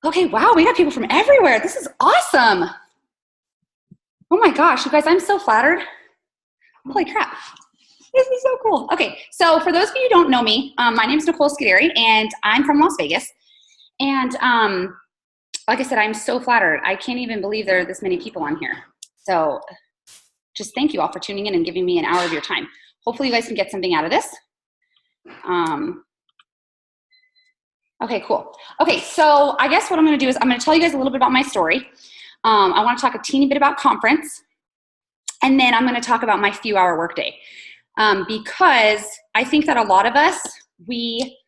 Okay, wow, we got people from everywhere. This is awesome. Oh my gosh, you guys, I'm so flattered. Holy crap. This is so cool. Okay, so for those of you who don't know me, my name is Nicole Scuderi, and I'm from Las Vegas. And like I said, I'm so flattered. I can't even believe there are this many people on here. So just thank you all for tuning in and giving me an hour of your time. Hopefully you guys can get something out of this. Okay, cool. Okay, so I guess what I'm going to do is I'm going to tell you guys a little bit about my story. I want to talk a teeny bit about conference, and then I'm going to talk about my few-hour workday. Because I think that a lot of us, we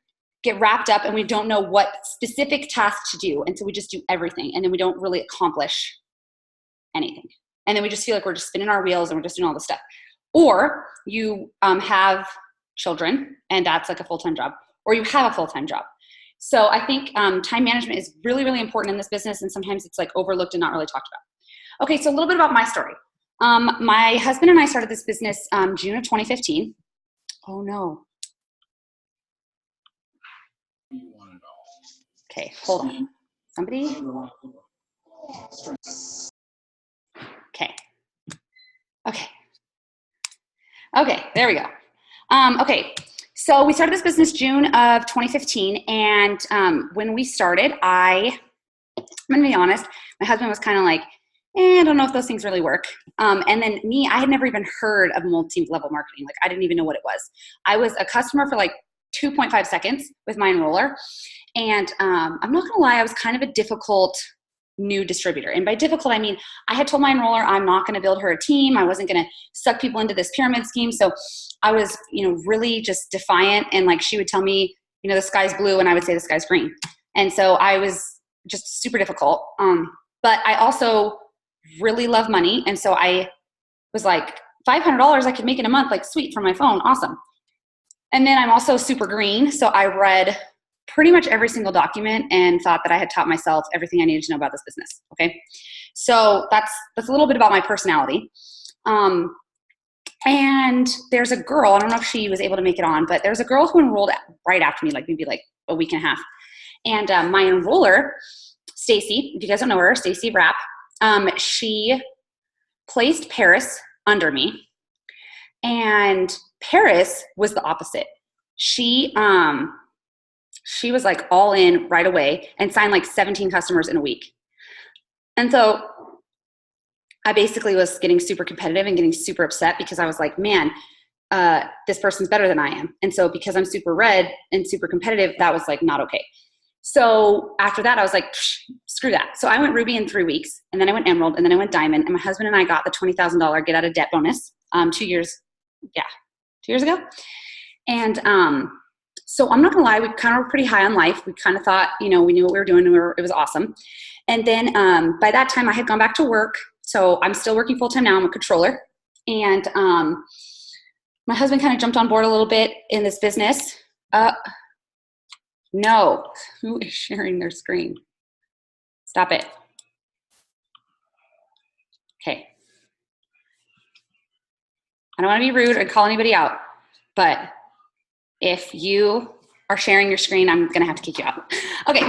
get wrapped up and we don't know what specific tasks to do, and so we just do everything, and then we don't really accomplish anything. And then we just feel like we're just spinning our wheels and we're just doing all this stuff. Or you have children, and that's like a full-time job, or you have a full-time job. So I think time management is really, really important in this business, and sometimes it's like overlooked and not really talked about. Okay, so a little bit about my story. My husband and I started this business June of 2015. Oh no. Okay, hold on. Somebody? Okay. Okay, there we go. Okay, so we started this business June of 2015, and when we started, I'm gonna be honest, my husband was kind of like, I don't know if those things really work. And then me, I had never even heard of multi-level marketing. Like, I didn't even know what it was. I was a customer for like 2.5 seconds with my enroller. And I'm not gonna lie, I was kind of a difficult new distributor. And by difficult, I mean, I had told my enroller I'm not gonna build her a team. I wasn't gonna suck people into this pyramid scheme. So I was, really just defiant. And like, she would tell me, the sky's blue, and I would say the sky's green. And so I was just super difficult. But I also really love money. And so I was like, $500 I could make in a month, like sweet, from my phone. Awesome. And then I'm also super green. So I read pretty much every single document and thought that I had taught myself everything I needed to know about this business. Okay. So that's a little bit about my personality. And there's a girl, I don't know if she was able to make it on, but there's a girl who enrolled right after me, like maybe like a week and a half. And my enroller, Stacy, if you guys don't know her, Stacy Rapp, she placed Paris under me, and Paris was the opposite. She was like all in right away and signed like 17 customers in a week. And so I basically was getting super competitive and getting super upset because I was like, man, this person's better than I am. And so because I'm super red and super competitive, that was like not okay. So after that, I was like, screw that. So I went Ruby in 3 weeks, and then I went Emerald, and then I went Diamond, and my husband and I got the $20,000 get out of debt bonus 2 years ago. And so I'm not gonna lie, we kind of were pretty high on life. We kind of thought, we knew what we were doing, and it was awesome. And then by that time, I had gone back to work. So I'm still working full-time now. I'm a controller. And my husband kind of jumped on board a little bit in this business. No, who is sharing their screen? Stop it. Okay. I don't want to be rude or call anybody out, but if you are sharing your screen, I'm going to have to kick you out. Okay.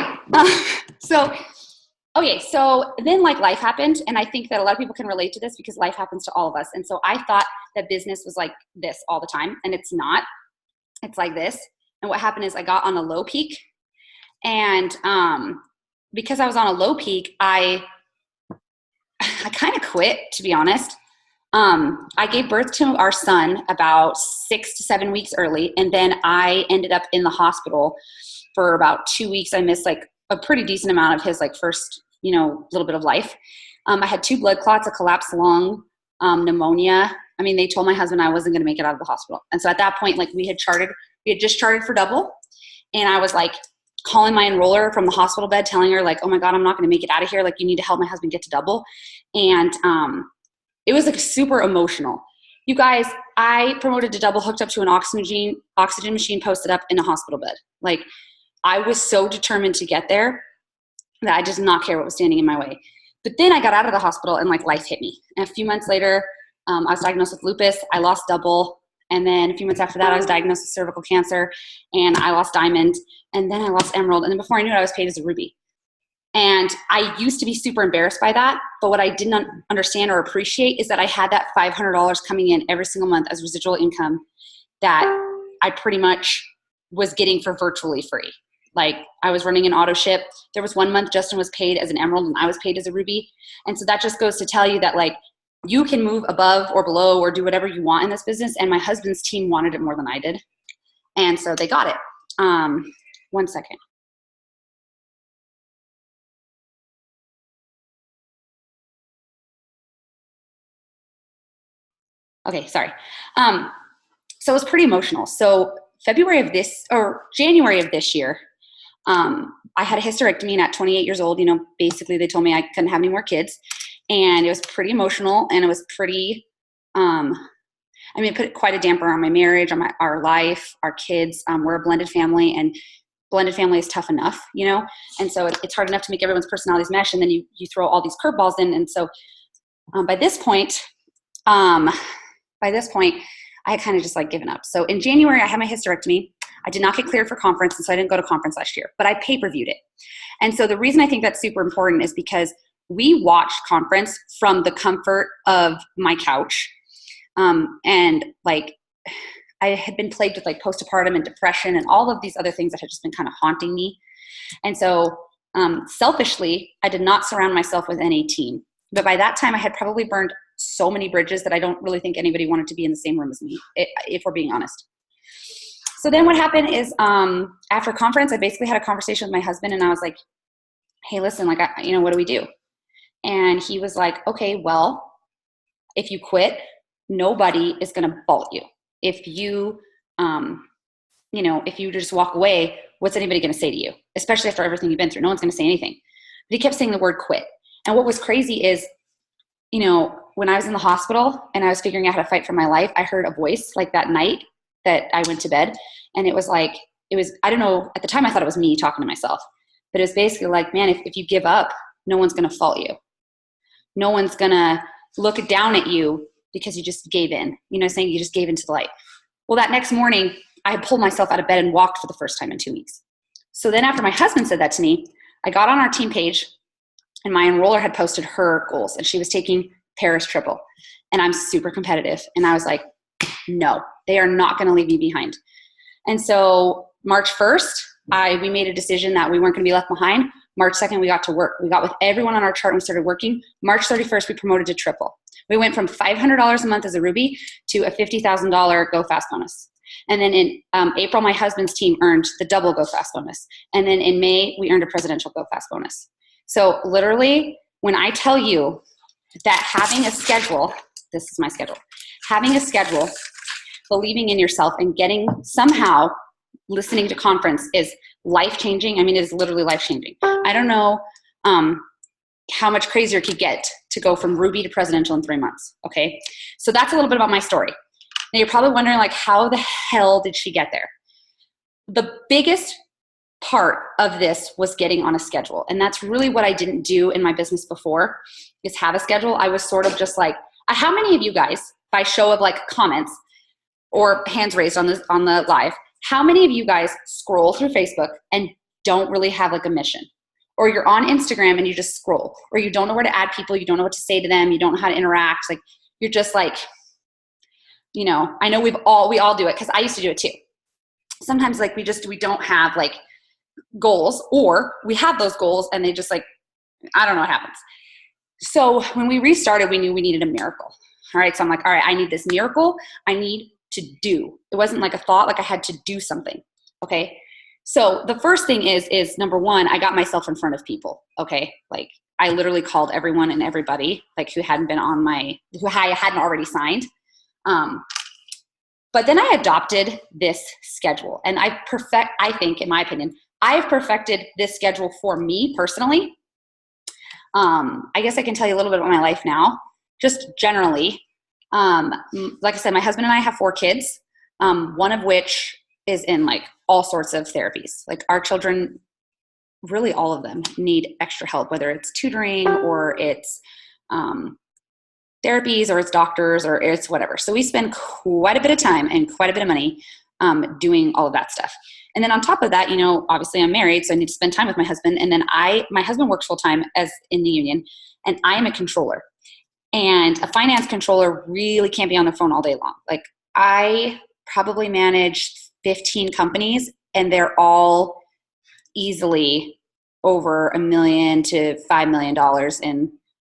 So then like life happened, and I think that a lot of people can relate to this because life happens to all of us. And so I thought that business was like this all the time, and it's not. It's like this. And what happened is I got on a low peak, and because I was on a low peak, I kind of quit, to be honest. I gave birth to our son about 6 to 7 weeks early, and then I ended up in the hospital for about 2 weeks. I missed like a pretty decent amount of his like first, little bit of life. I had 2 blood clots, a collapsed lung, pneumonia. I mean, they told my husband I wasn't going to make it out of the hospital. And so at that point, like we had just charted for double. And I was like calling my enroller from the hospital bed, telling her like, oh my God, I'm not going to make it out of here. Like, you need to help my husband get to double. And it was like super emotional. You guys, I promoted to double, hooked up to an oxygen machine, posted up in a hospital bed. Like, I was so determined to get there that I did not care what was standing in my way. But then I got out of the hospital and like life hit me. And a few months later, I was diagnosed with lupus. I lost double. And then a few months after that, I was diagnosed with cervical cancer, and I lost Diamond. And then I lost Emerald. And then before I knew it, I was paid as a Ruby. And I used to be super embarrassed by that. But what I didn't understand or appreciate is that I had that $500 coming in every single month as residual income that I pretty much was getting for virtually free. Like I was running an auto ship. There was one month Justin was paid as an emerald and I was paid as a ruby. And so that just goes to tell you that like you can move above or below or do whatever you want in this business. And my husband's team wanted it more than I did. And so they got it. 1 second. Okay, sorry. So it was pretty emotional. So January of this year, I had a hysterectomy, and at 28 years old, basically they told me I couldn't have any more kids, and it was pretty emotional, and it was pretty, it put quite a damper on my marriage, on our life, our kids. We're a blended family, and blended family is tough enough, and so it's hard enough to make everyone's personalities mesh, and then you throw all these curveballs in, and so by this point, I had kind of just like given up. So in January, I had my hysterectomy. I did not get cleared for conference, and so I didn't go to conference last year, but I pay-per-viewed it. And so the reason I think that's super important is because we watched conference from the comfort of my couch. And like I had been plagued with like postpartum and depression and all of these other things that had just been kind of haunting me. And so selfishly, I did not surround myself with any team. But by that time, I had probably burned so many bridges that I don't really think anybody wanted to be in the same room as me, if we're being honest. So then what happened is after conference, I basically had a conversation with my husband, and I was like, hey, listen, like, what do we do? And he was like, okay, well, if you quit, nobody is going to fault you. If you, if you just walk away, what's anybody going to say to you? Especially after everything you've been through, no one's going to say anything. But he kept saying the word quit. And what was crazy is, when I was in the hospital and I was figuring out how to fight for my life, I heard a voice like that night that I went to bed. And it was I don't know, at the time I thought it was me talking to myself, but it was basically like, man, if you give up, no one's going to fault you. No one's going to look down at you because you just gave in, saying you just gave into the light. Well, that next morning I had pulled myself out of bed and walked for the first time in 2 weeks. So then after my husband said that to me, I got on our team page, and my enroller had posted her goals, and she was taking Paris Triple. And I'm super competitive. And I was like, no, they are not going to leave me behind. And so March 1st, we made a decision that we weren't going to be left behind. March 2nd, we got to work. We got with everyone on our chart and we started working. March 31st, we promoted to triple. We went from $500 a month as a Ruby to a $50,000 Go Fast bonus. And then in April, my husband's team earned the double Go Fast bonus. And then in May, we earned a presidential Go Fast bonus. So literally, when I tell you that having a schedule, this is my schedule, having a schedule, believing in yourself, and getting somehow listening to conference is life-changing. It is literally life-changing. I don't know how much crazier it could get to go from Ruby to presidential in 3 months, okay? So that's a little bit about my story. Now you're probably wondering, like, how the hell did she get there? The biggest part of this was getting on a schedule. And that's really what I didn't do in my business before, is have a schedule. I was sort of just like, how many of you guys, by show of like comments or hands raised on the live, how many of you guys scroll through Facebook and don't really have like a mission? Or you're on Instagram and you just scroll, or you don't know where to add people, you don't know what to say to them, you don't know how to interact. Like, you're just like, I know we all do it, because I used to do it too. Sometimes like we don't have like goals, or we have those goals and they just like, I don't know what happens. So when we restarted, we knew we needed a miracle. All right. So I'm like, all right, I need this miracle. I need to do. It wasn't like a thought, like I had to do something. Okay. So the first thing is number one, I got myself in front of people. Okay. Like I literally called everyone and everybody like who I hadn't already signed. But then I adopted this schedule, and I think, in my opinion, I've perfected this schedule for me personally. I guess I can tell you a little bit about my life now, just generally. Like I said, my husband and I have 4 kids, one of which is in like all sorts of therapies. Like our children, really all of them need extra help, whether it's tutoring or it's therapies or it's doctors or it's whatever. So we spend quite a bit of time and quite a bit of money doing all of that stuff. And then on top of that, obviously I'm married, so I need to spend time with my husband. And then my husband works full time as in the union, and I am a controller. And a finance controller really can't be on the phone all day long. Like, I probably manage 15 companies, and they're all easily over $1 million to $5 million in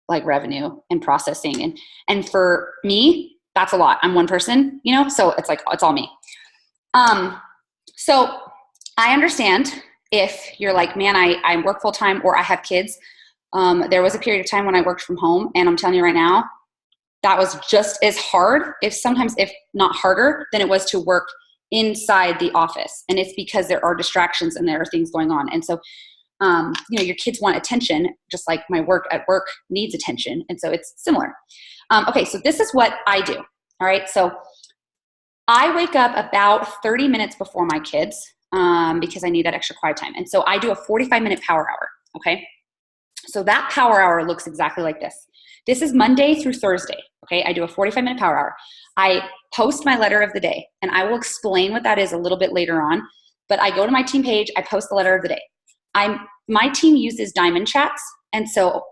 like revenue and processing. And for me, that's a lot. I'm one person, so it's like, it's all me. So I understand if you're like, man, I work full time or I have kids. There was a period of time when I worked from home, and I'm telling you right now, that was just as hard, if not harder, than it was to work inside the office. And it's because there are distractions and there are things going on. And so, your kids want attention, just like my work at work needs attention. And so it's similar. Okay, so this is what I do. All right, so I wake up about 30 minutes before my kids because I need that extra quiet time. And so I do a 45-minute power hour, okay? So that power hour looks exactly like this. This is Monday through Thursday, okay? I do a 45-minute power hour. I post my letter of the day, and I will explain what that is a little bit later on. But I go to my team page, I post the letter of the day. My team uses Diamond Chats, and so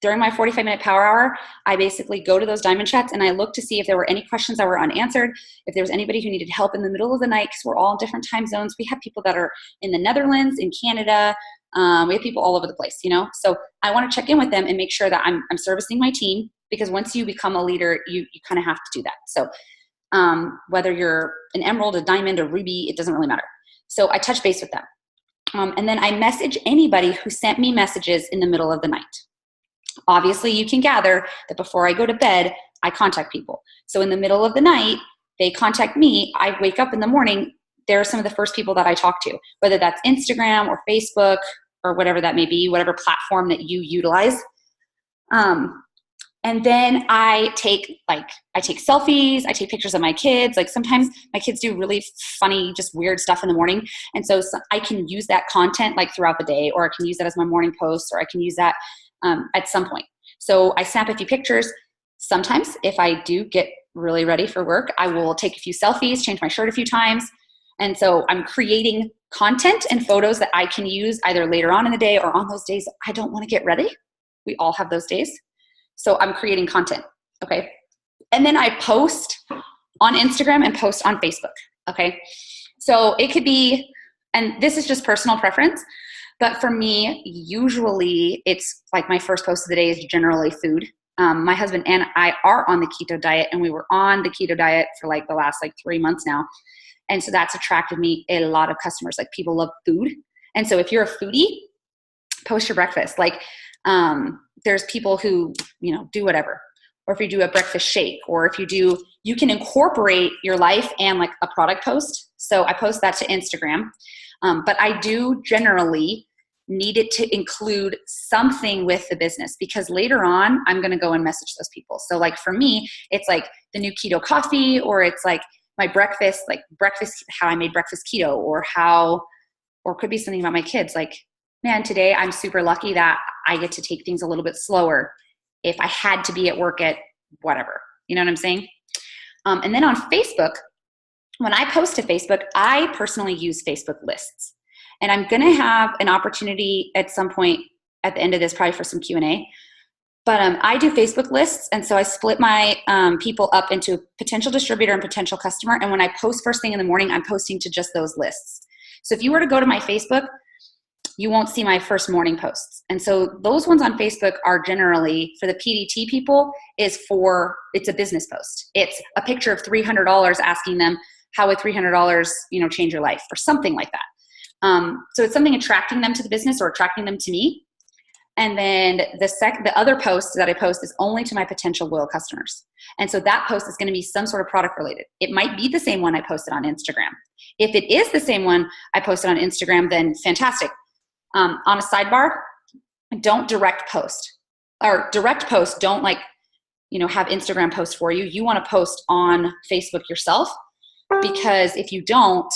during my 45-minute power hour, I basically go to those Diamond Chats and I look to see if there were any questions that were unanswered, if there was anybody who needed help in the middle of the night, because we're all in different time zones. We have people that are in the Netherlands, in Canada. We have people all over the place, So I want to check in with them and make sure that I'm servicing my team, because once you become a leader, you kind of have to do that. So whether you're an emerald, a diamond, a ruby, it doesn't really matter. So I touch base with them. And then I message anybody who sent me messages in the middle of the night. Obviously, you can gather that before I go to bed, I contact people. So in the middle of the night, they contact me. I wake up in the morning. They're some of the first people that I talk to, whether that's Instagram or Facebook or whatever that may be, whatever platform that you utilize. And then I take selfies. I take pictures of my kids. Like, sometimes my kids do really funny, just weird stuff in the morning. And so I can use that content like throughout the day, or I can use that as my morning posts, or I can use that at some point. So I snap a few pictures. Sometimes if I do get really ready for work, I will take a few selfies, change my shirt a few times. And so I'm creating content and photos that I can use either later on in the day or on those days I don't want to get ready. We all have those days. So I'm creating content, okay? And then I post on Instagram and post on Facebook, okay? So it could be, and this is just personal preference, but for me, usually it's like my first post of the day is generally food. My husband and I are on the keto diet, and we were on the keto diet for like the last 3 months now. And so that's attracted me a lot of customers. Like, people love food. And so if you're a foodie, post your breakfast. There's people who, do whatever. Or if you do a breakfast shake, or if you can incorporate your life and like a product post. So I post that to Instagram. But I do generally need it to include something with the business, because later on I'm going to go and message those people. So like for me, it's like the new keto coffee, or it's like my breakfast, how I made breakfast keto, or it could be something about my kids. Like, man, today I'm super lucky that I get to take things a little bit slower if I had to be at work at whatever, you know what I'm saying? And then on Facebook, when I post to Facebook, I personally use Facebook lists. And I'm going to have an opportunity at some point at the end of this, probably for some Q&A. But I do Facebook lists. And so I split my people up into potential distributor and potential customer. And when I post first thing in the morning, I'm posting to just those lists. So if you were to go to my Facebook, you won't see my first morning posts. And so those ones on Facebook are generally for the PDT people, it's a business post. It's a picture of $300 asking them, how would $300, change your life, or something like that. So it's something attracting them to the business or attracting them to me. And then the other post that I post is only to my potential loyal customers. And so that post is going to be some sort of product related. It might be the same one I posted on Instagram. If it is the same one I posted on Instagram, then fantastic. On a sidebar, don't direct post. Or direct post, don't have Instagram post for you. You want to post on Facebook yourself, because if you don't,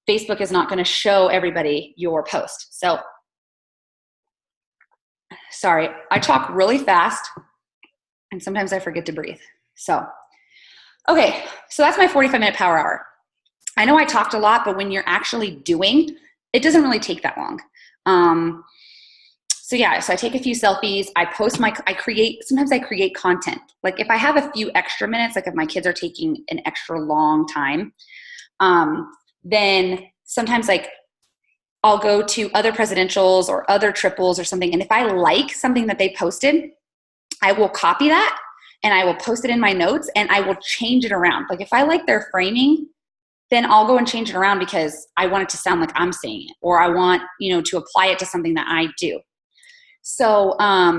Facebook is not going to show everybody your post. So, sorry, I talk really fast and sometimes I forget to breathe. So, okay, so that's my 45-minute power hour. I know I talked a lot, but when you're actually doing, it doesn't really take that long. So yeah, so I take a few selfies, sometimes I create content. Like if I have a few extra minutes, like if my kids are taking an extra long time, then sometimes like I'll go to other presidentials or other triples or something. And if I like something that they posted, I will copy that and I will post it in my notes and I will change it around. Like if I like their framing, then I'll go and change it around because I want it to sound like I'm saying it, or I want, to apply it to something that I do. So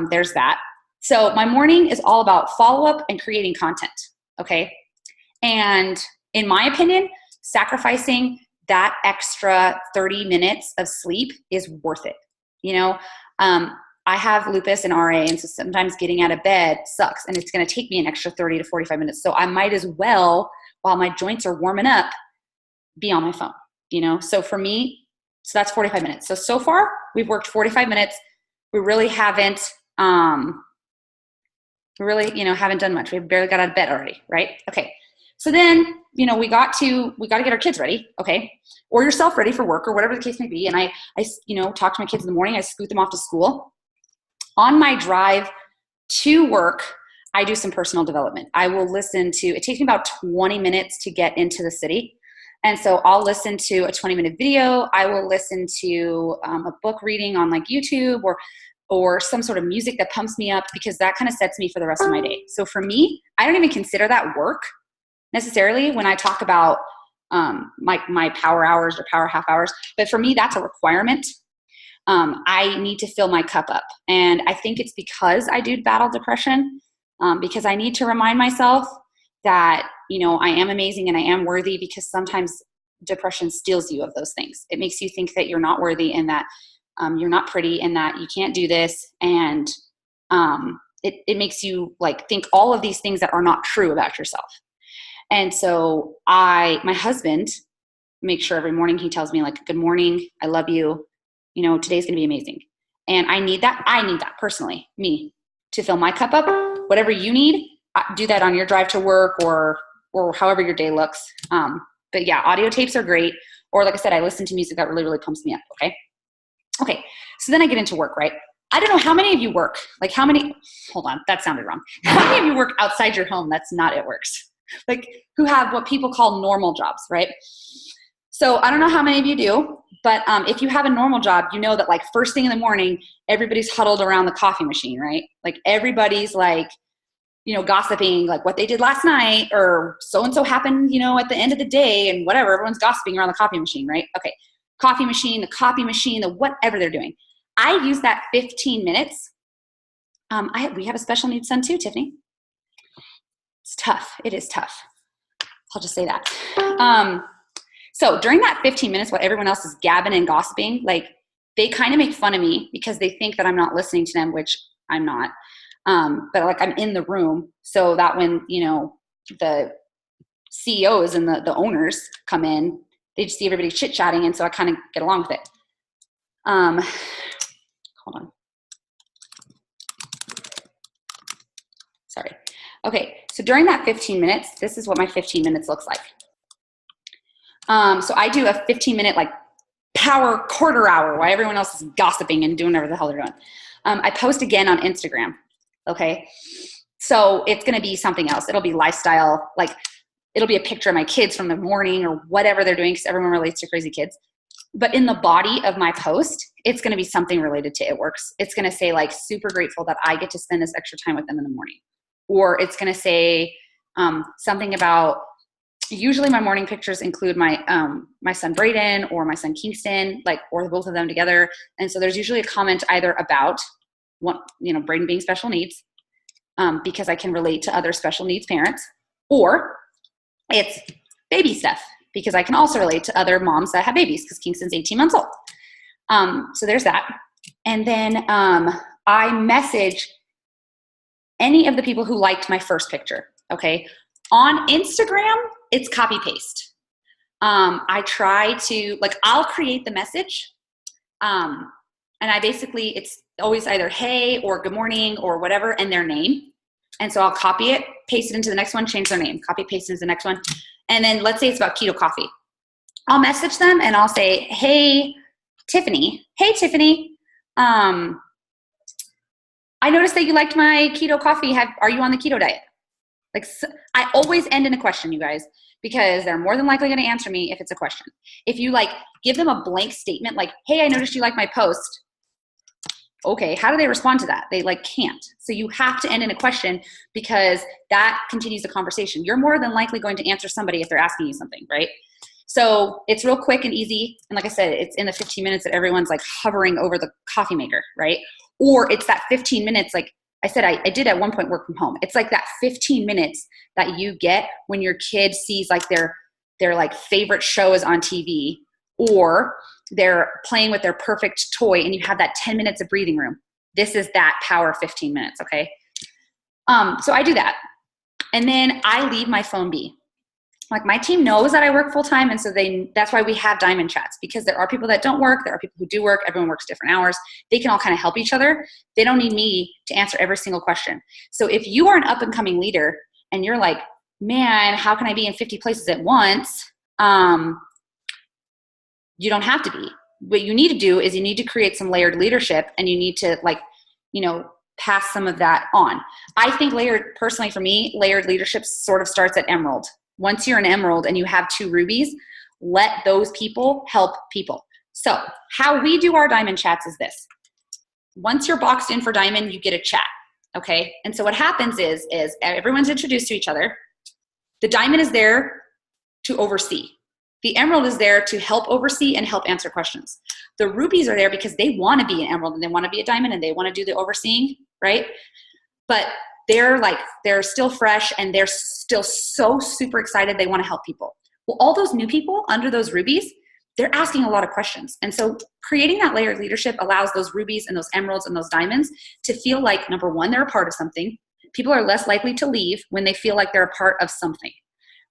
there's that. So my morning is all about follow-up and creating content, okay? And in my opinion, sacrificing that extra 30 minutes of sleep is worth it. I have lupus and RA, and so sometimes getting out of bed sucks, and it's going to take me an extra 30 to 45 minutes. So I might as well, while my joints are warming up, be on my phone, So for me, that's 45 minutes. So far we've worked 45 minutes. We really haven't, haven't done much. We barely got out of bed already, right? Okay. So then, we got to get our kids ready, okay? Or yourself ready for work or whatever the case may be. And I talk to my kids in the morning. I scoot them off to school. On my drive to work, I do some personal development. I will it takes me about 20 minutes to get into the city. And so I'll listen to a 20-minute video. I will listen to a book reading on like YouTube or some sort of music that pumps me up, because that kind of sets me for the rest of my day. So for me, I don't even consider that work necessarily when I talk about my power hours or power half hours. But for me, that's a requirement. I need to fill my cup up. And I think it's because I do battle depression, because I need to remind myself that, I am amazing and I am worthy, because sometimes depression steals you of those things. It makes you think that you're not worthy and that you're not pretty and that you can't do this. And it makes you like think all of these things that are not true about yourself. And so my husband makes sure every morning he tells me like, good morning, I love you. Today's going to be amazing. And I need that personally, me, to fill my cup up. Whatever you need, do that on your drive to work or however your day looks. But yeah, audio tapes are great. Or like I said, I listen to music that really, really pumps me up. Okay. So then I get into work, right? I don't know how many of you work, hold on, that sounded wrong. How many of you work outside your home? That's not It Works. Like who have what people call normal jobs, right? So I don't know how many of you do, but if you have a normal job, that like first thing in the morning, everybody's huddled around the coffee machine, right? Like everybody's like, gossiping like what they did last night or so-and-so happened, at the end of the day and whatever. Everyone's gossiping around the coffee machine, right? Okay. Coffee machine, the copy machine, the whatever they're doing. I use that 15 minutes. We have a special needs son too, Tiffany. It's tough. It is tough. I'll just say that. So during that 15 minutes, while everyone else is gabbing and gossiping, like they kind of make fun of me because they think that I'm not listening to them, which I'm not. But like I'm in the room so that when, the CEOs and the owners come in, they just see everybody chit-chatting. And so I kind of get along with it. Hold on. Sorry. Okay. So during that 15 minutes, this is what my 15 minutes looks like. So I do a 15-minute like power quarter hour while everyone else is gossiping and doing whatever the hell they're doing. I post again on Instagram. Okay. So it's going to be something else. It'll be lifestyle. Like it'll be a picture of my kids from the morning or whatever they're doing, because everyone relates to crazy kids. But in the body of my post, it's going to be something related to It Works. It's going to say like, super grateful that I get to spend this extra time with them in the morning. Or it's going to say something about, usually my morning pictures include my son Braden or my son Kingston, or both of them together. And so there's usually a comment either about Braden being special needs, because I can relate to other special needs parents, or it's baby stuff, because I can also relate to other moms that have babies, because Kingston's 18 months old. So there's that. And then I message any of the people who liked my first picture. Okay. On Instagram, it's copy paste. I try to I'll create the message. And it's always either hey or good morning or whatever and their name. And so I'll copy it, paste it into the next one, change their name, copy, paste into the next one. And then let's say it's about keto coffee. I'll message them and I'll say, hey, Tiffany, I noticed that you liked my keto coffee. Are you on the keto diet? Like, I always end in a question, you guys, because they're more than likely going to answer me if it's a question. If you like give them a blank statement, like, hey, I noticed you liked my post. Okay, how do they respond to that? They like can't. So you have to end in a question because that continues the conversation. You're more than likely going to answer somebody if they're asking you something, right? So it's real quick and easy. And like I said, it's in the 15 minutes that everyone's like hovering over the coffee maker, right? Or it's that 15 minutes, like I said, I did at one point work from home. It's like that 15 minutes that you get when your kid sees like their like favorite shows on TV, or they're playing with their perfect toy and you have that 10 minutes of breathing room. This is that power 15 minutes, okay? So I do that. And then I leave my phone be. Like my team knows that I work full time, and so that's why we have diamond chats, because there are people that don't work, there are people who do work, everyone works different hours. They can all kind of help each other. They don't need me to answer every single question. So if you are an up and coming leader and you're like, man, how can I be in 50 places at once? You don't have to be. What you need to do is you need to create some layered leadership, and you need to pass some of that on. I think personally for me, layered leadership sort of starts at emerald. Once you're an emerald and you have 2 rubies, let those people help people. So how we do our diamond chats is this. Once you're boxed in for diamond, you get a chat, okay? And so what happens is everyone's introduced to each other. The diamond is there to oversee. The emerald is there to help oversee and help answer questions. The rubies are there because they want to be an emerald and they want to be a diamond and they want to do the overseeing, right? But they're still fresh and they're still so super excited. They want to help people. Well, all those new people under those rubies, they're asking a lot of questions. And so creating that layered leadership allows those rubies and those emeralds and those diamonds to feel like, number one, they're a part of something. People are less likely to leave when they feel like they're a part of something.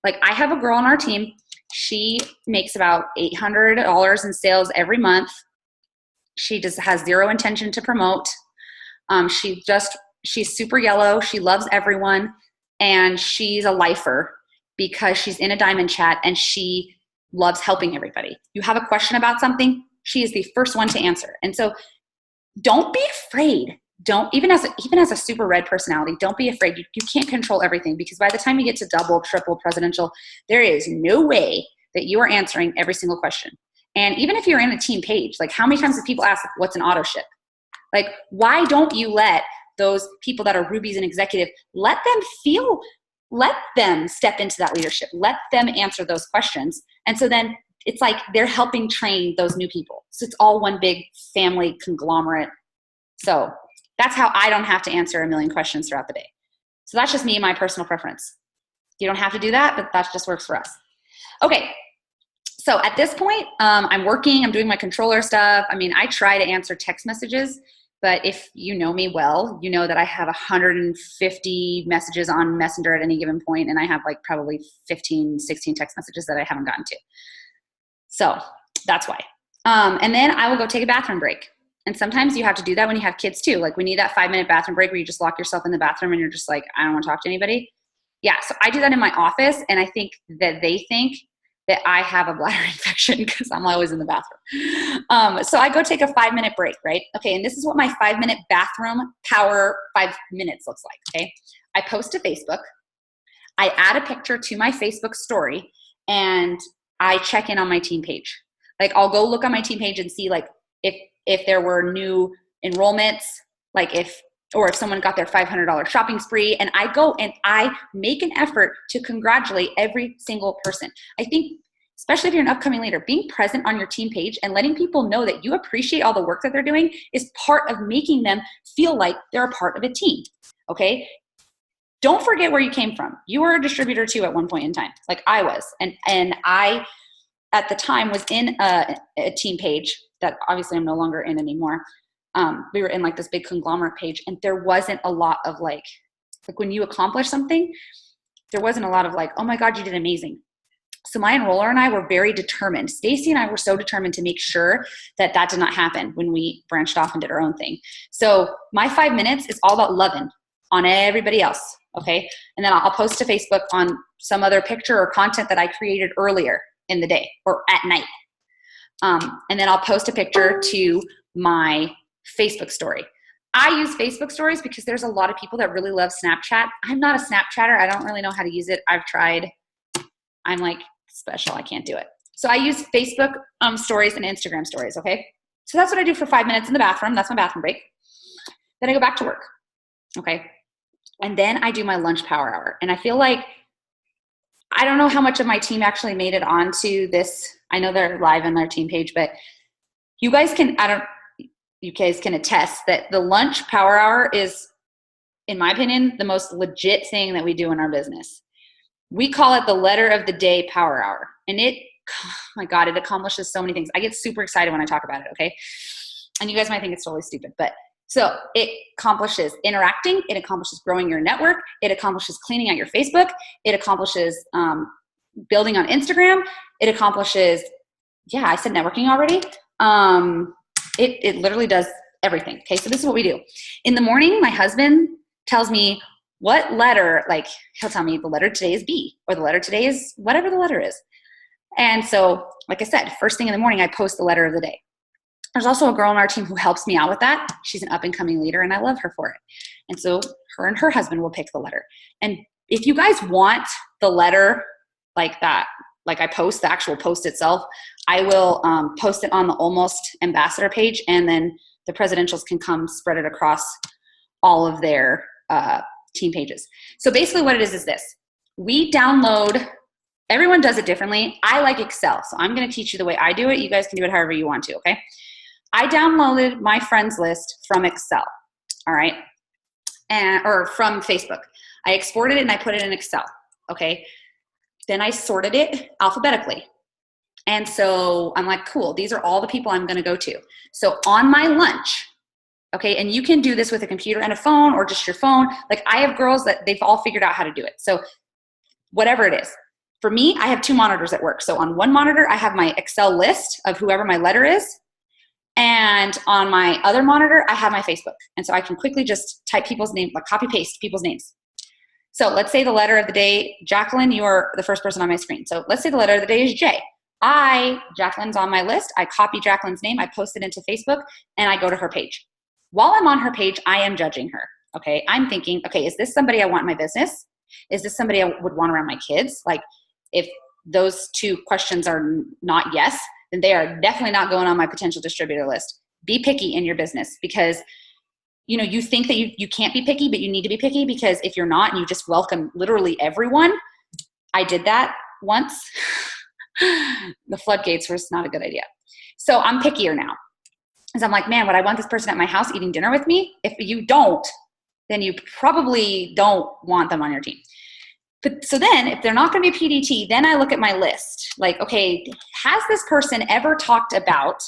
Like I have a girl on our team. She makes about $800 in sales every month. She just has zero intention to promote. She's super yellow. She loves everyone. And she's a lifer because she's in a diamond chat and she loves helping everybody. You have a question about something, she is the first one to answer. And so don't be afraid. Even as a super red personality, don't be afraid. You can't control everything, because by the time you get to double, triple, presidential, there is no way that you are answering every single question. And even if you're in a team page, like how many times have people asked, what's an auto ship? Like, why don't you let those people that are rubies and executive, let them step into that leadership, let them answer those questions. And so then it's like they're helping train those new people. So it's all one big family conglomerate. So that's how I don't have to answer a million questions throughout the day. So that's just me and my personal preference. You don't have to do that, but that just works for us. Okay. So at this point, I'm doing my controller stuff. I mean, I try to answer text messages, but if you know me well, you know that I have 150 messages on Messenger at any given point, and I have like probably 15, 16 text messages that I haven't gotten to. So that's why. And then I will go take a bathroom break. And sometimes you have to do that when you have kids too. Like we need that 5-minute bathroom break where you just lock yourself in the bathroom and you're just like, I don't want to talk to anybody. Yeah, so I do that in my office, and I think that they think that I have a bladder infection because I'm always in the bathroom. So I go take a 5-minute break, right? Okay, and this is what my 5-minute bathroom power 5 minutes looks like, okay? I post to Facebook. I add a picture to my Facebook story, and I check in on my team page. Like I'll go look on my team page and see like if there were new enrollments, or if someone got their $500 shopping spree, and I go and I make an effort to congratulate every single person. I think, especially if you're an upcoming leader, being present on your team page and letting people know that you appreciate all the work that they're doing is part of making them feel like they're a part of a team, okay? Don't forget where you came from. You were a distributor too at one point in time, like I was. And I, at the time, was in a team page that obviously I'm no longer in anymore. We were in like this big conglomerate page, and there wasn't a lot of like when you accomplish something, there wasn't a lot of like, oh my God, you did amazing. So my enroller and I were very determined. Stacy and I were so determined to make sure that that did not happen when we branched off and did our own thing. So my 5 minutes is all about loving on everybody else. Okay. And then I'll post to Facebook on some other picture or content that I created earlier. in the day or at night. And then I'll post a picture to my Facebook story. I use Facebook stories because there's a lot of people that really love Snapchat. I'm not a Snapchatter. I don't really know how to use it. I've tried. I'm like special. I can't do it. So I use Facebook stories and Instagram stories, okay? So that's what I do for 5 minutes in the bathroom. That's my bathroom break. Then I go back to work, okay? And then I do my lunch power hour. And I feel like, I don't know how much of my team actually made it onto this. I know they're live on their team page, but you guys can attest that the lunch power hour is, in my opinion, the most legit thing that we do in our business. We call it the letter of the day power hour. And it, oh my God, it accomplishes so many things. I get super excited when I talk about it, okay? And you guys might think it's totally stupid, but so it accomplishes interacting, it accomplishes growing your network, it accomplishes cleaning out your Facebook, it accomplishes building on Instagram, it accomplishes, yeah, I said networking already. It literally does everything. Okay, so this is what we do. In the morning, my husband tells me what letter, like he'll tell me the letter today is B, or the letter today is whatever the letter is. And so, like I said, first thing in the morning, I post the letter of the day. There's also a girl on our team who helps me out with that. She's an up-and-coming leader, and I love her for it. And so her and her husband will pick the letter. And if you guys want the letter like that, like I post the actual post itself, I will post it on the Almost Ambassador page, and then the presidentials can come spread it across all of their team pages. So basically what it is this. We download, everyone does it differently. I like Excel, so I'm going to teach you the way I do it. You guys can do it however you want to, okay? I downloaded my friends list from Excel, all right? Or from Facebook. I exported it and I put it in Excel, okay? Then I sorted it alphabetically. And so I'm like, cool, these are all the people I'm gonna go to. So on my lunch, okay, and you can do this with a computer and a phone or just your phone. Like I have girls that they've all figured out how to do it. So whatever it is. For me, I have 2 monitors at work. So on one monitor, I have my Excel list of whoever my letter is. And on my other monitor, I have my Facebook. And so I can quickly just type people's names, like copy paste people's names. So let's say the letter of the day, Jacqueline, you are the first person on my screen. So let's say the letter of the day is J. Jacqueline's on my list. I copy Jacqueline's name, I post it into Facebook, and I go to her page. While I'm on her page, I am judging her, okay? I'm thinking, okay, is this somebody I want in my business? Is this somebody I would want around my kids? Like if those 2 questions are not yes, then they are definitely not going on my potential distributor list. Be picky in your business because you think that you can't be picky, but you need to be picky because if you're not and you just welcome literally everyone, I did that once. The floodgates was not a good idea. So I'm pickier now. Because I'm like, man, would I want this person at my house eating dinner with me? If you don't, then you probably don't want them on your team. But so then if they're not going to be a PDT, then I look at my list. Like, okay, has this person ever talked about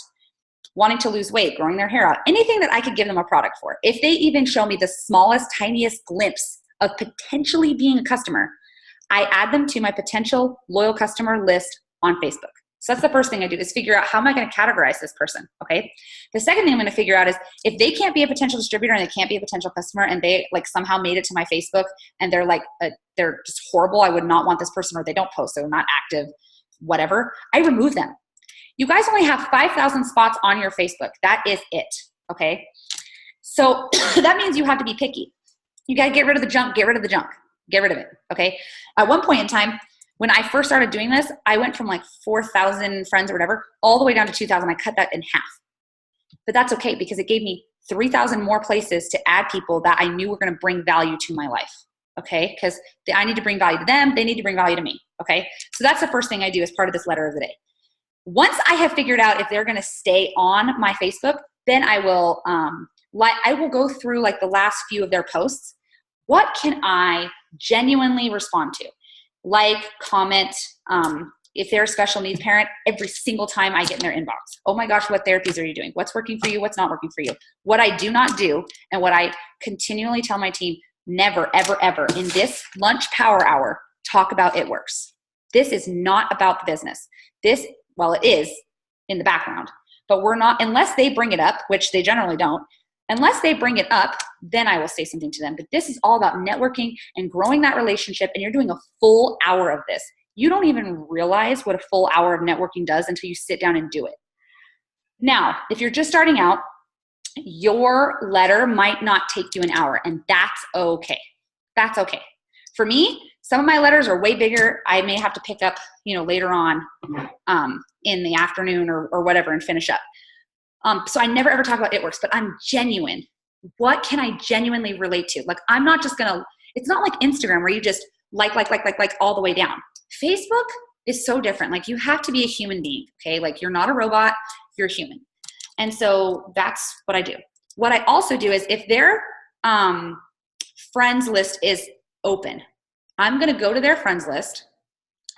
wanting to lose weight, growing their hair out, anything that I could give them a product for? If they even show me the smallest, tiniest glimpse of potentially being a customer, I add them to my potential loyal customer list on Facebook. So that's the first thing I do is figure out how am I going to categorize this person, okay? The second thing I'm going to figure out is if they can't be a potential distributor and they can't be a potential customer and they like somehow made it to my Facebook and they're like, they're just horrible, I would not want this person, or they don't post, they're not active, whatever, I remove them. You guys only have 5,000 spots on your Facebook. That is it, okay? So that means you have to be picky. You got to get rid of the junk, get rid of the junk, get rid of it, okay? At one point in time, when I first started doing this, I went from like 4,000 friends or whatever, all the way down to 2,000. I cut that in half. But that's okay because it gave me 3,000 more places to add people that I knew were going to bring value to my life, okay? Because I need to bring value to them. They need to bring value to me, okay? So that's the first thing I do as part of this letter of the day. Once I have figured out if they're going to stay on my Facebook, then I will go through like the last few of their posts. What can I genuinely respond to? Like, comment, if they're a special needs parent, every single time I get in their inbox. Oh my gosh, what therapies are you doing? What's working for you? What's not working for you? What I do not do and what I continually tell my team, never, ever, ever in this lunch power hour, talk about It Works. This is not about the business. This, well, it is in the background, but we're not, unless they bring it up, which they generally don't, unless they bring it up, then I will say something to them. But this is all about networking and growing that relationship, and you're doing a full hour of this. You don't even realize what a full hour of networking does until you sit down and do it. Now, if you're just starting out, your letter might not take you an hour, and that's okay. That's okay. For me, some of my letters are way bigger. I may have to pick up, later on in the afternoon or whatever and finish up. So I never ever talk about It Works, but I'm genuine. What can I genuinely relate to? Like, I'm not just gonna, it's not like Instagram where you just like all the way down. Facebook is so different. Like, you have to be a human being, okay? Like, you're not a robot, you're human. And so that's what I do. What I also do is if their friends list is open, I'm going to go to their friends list.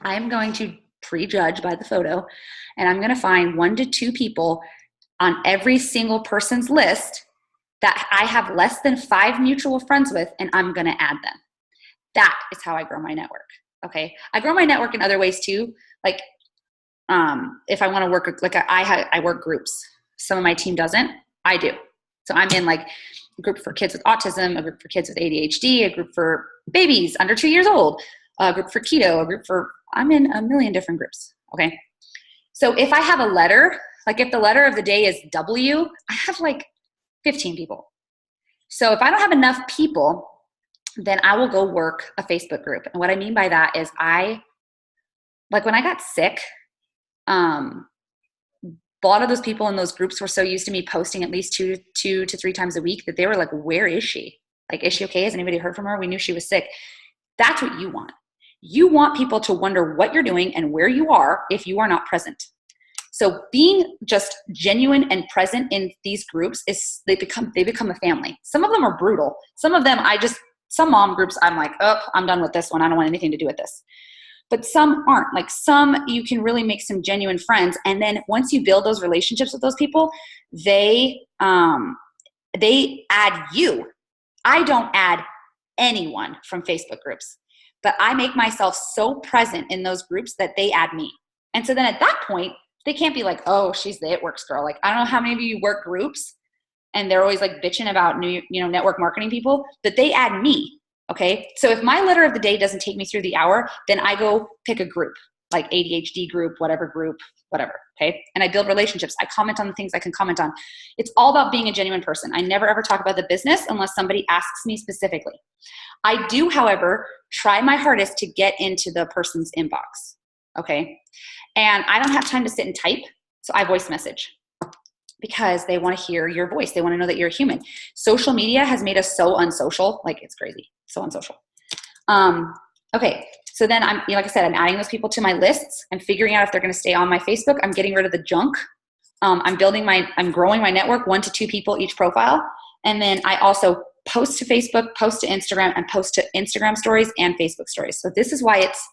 I'm going to prejudge by the photo, and I'm going to find 1 to 2 people on every single person's list that I have less than 5 mutual friends with, and I'm going to add them. That is how I grow my network. Okay. I grow my network in other ways too. Like, if I want to work, like I work groups. Some of my team doesn't. I do. So I'm in like a group for kids with autism, a group for kids with ADHD, a group for babies under 2 years old, a group for keto, I'm in a million different groups. Okay. So if I have a letter, like if the letter of the day is W, I have like 15 people. So if I don't have enough people, then I will go work a Facebook group. And what I mean by that is when I got sick, a lot of those people in those groups were so used to me posting at least two to 3 times a week that they were like, where is she? Like, is she okay? Has anybody heard from her? We knew she was sick. That's what you want. You want people to wonder what you're doing and where you are if you are not present. So being just genuine and present in these groups they become a family. Some of them are brutal. Some of them some mom groups, I'm like, oh, I'm done with this one. I don't want anything to do with this. But some aren't. Like, some you can really make some genuine friends. And then once you build those relationships with those people, they add you. I don't add anyone from Facebook groups, but I make myself so present in those groups that they add me. And so then at that point, they can't be like, oh, she's the It Works girl. Like, I don't know how many of you work groups and they're always like bitching about new, network marketing people, but they add me. Okay. So if my letter of the day doesn't take me through the hour, then I go pick a group, like ADHD group, whatever. Okay. And I build relationships. I comment on the things I can comment on. It's all about being a genuine person. I never ever talk about the business unless somebody asks me specifically. I do, however, try my hardest to get into the person's inbox. Okay. And I don't have time to sit and type. So I voice message, because they want to hear your voice. They want to know that you're a human. Social media has made us so unsocial. Like, it's crazy. So unsocial. Okay. So then like I said, I'm adding those people to my lists. I'm figuring out if they're going to stay on my Facebook. I'm getting rid of the junk. I'm growing my network, 1 to 2 people each profile. And then I also post to Facebook, post to Instagram, and post to Instagram stories and Facebook stories. So this is why it's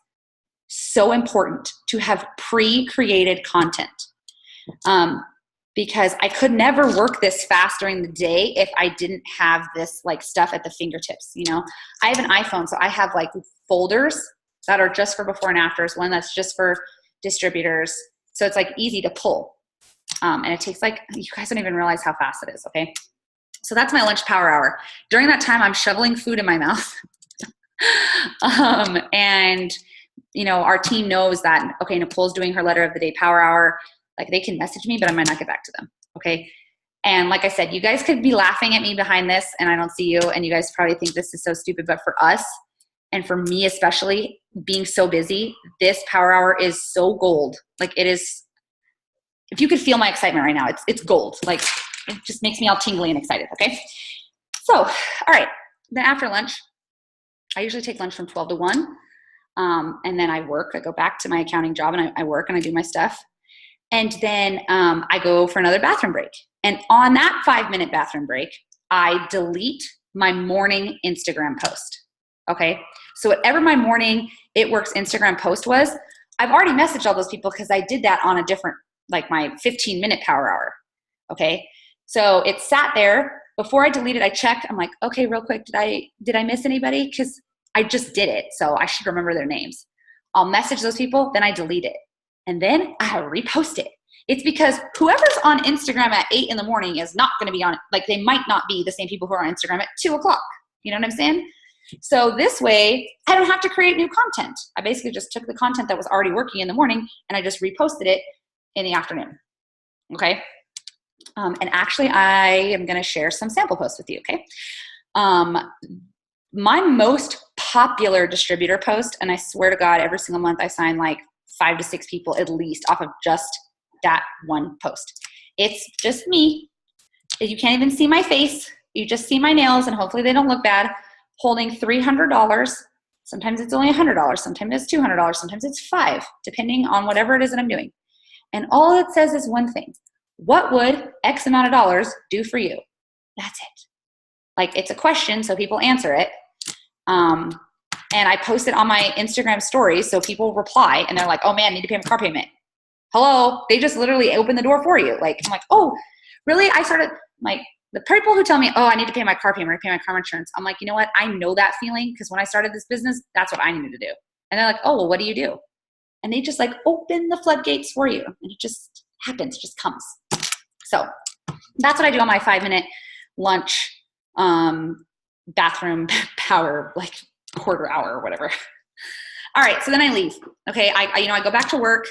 so important to have pre-created content. Because I could never work this fast during the day if I didn't have this like stuff at the fingertips. I have an iPhone, so I have like folders that are just for before and afters, one that's just for distributors. So it's like easy to pull. And it takes you guys don't even realize how fast it is. Okay. So that's my lunch power hour. During that time, I'm shoveling food in my mouth. And our team knows that, okay, Nicole's doing her letter of the day power hour. Like, they can message me, but I might not get back to them. Okay. And like I said, you guys could be laughing at me behind this and I don't see you. And you guys probably think this is so stupid, but for us, and for me especially, being so busy, this power hour is so gold. Like, it is, if you could feel my excitement right now, it's gold. Like, it just makes me all tingly and excited. Okay. So, all right. Then after lunch, I usually take lunch from 12 to 1. And then I work. I go back to my accounting job and I work and I do my stuff. And then I go for another bathroom break. And on that 5-minute bathroom break, I delete my morning Instagram post. Okay. So whatever my morning It Works Instagram post was, I've already messaged all those people because I did that on a different, like my 15-minute power hour. Okay. So it sat there. Before I delete it, I checked. I'm like, okay, real quick, did I miss anybody? Because I just did it. So I should remember their names. I'll message those people, then I delete it. And then I repost it. It's because whoever's on Instagram at 8 in the morning is not going to be on it. Like, they might not be the same people who are on Instagram at 2 o'clock. You know what I'm saying? So this way, I don't have to create new content. I basically just took the content that was already working in the morning and I just reposted it in the afternoon. Okay. And actually, I am going to share some sample posts with you. Okay. My most popular distributor post, and I swear to God, every single month I sign like 5 to 6 people at least off of just that one post. It's just me. You can't even see my face. You just see my nails, and hopefully they don't look bad, holding $300. Sometimes it's only $100. Sometimes it's $200. Sometimes it's $5, depending on whatever it is that I'm doing. And all it says is one thing. What would X amount of dollars do for you? That's it. Like, it's a question, so people answer it. And I post it on my Instagram stories, so people reply, and they're like, oh man, I need to pay my car payment. Hello? They just literally open the door for you. Like, I'm like, oh, really? I started, like, the people who tell me, oh, I need to pay my car payment, or pay my car insurance. I'm like, you know what? I know that feeling, because when I started this business, that's what I needed to do. And they're like, oh, well, what do you do? And they just like open the floodgates for you. And it just happens, it just comes. So that's what I do on my 5-minute lunch, bathroom power, like quarter hour or whatever. All right. So then I leave. Okay. I go back to work.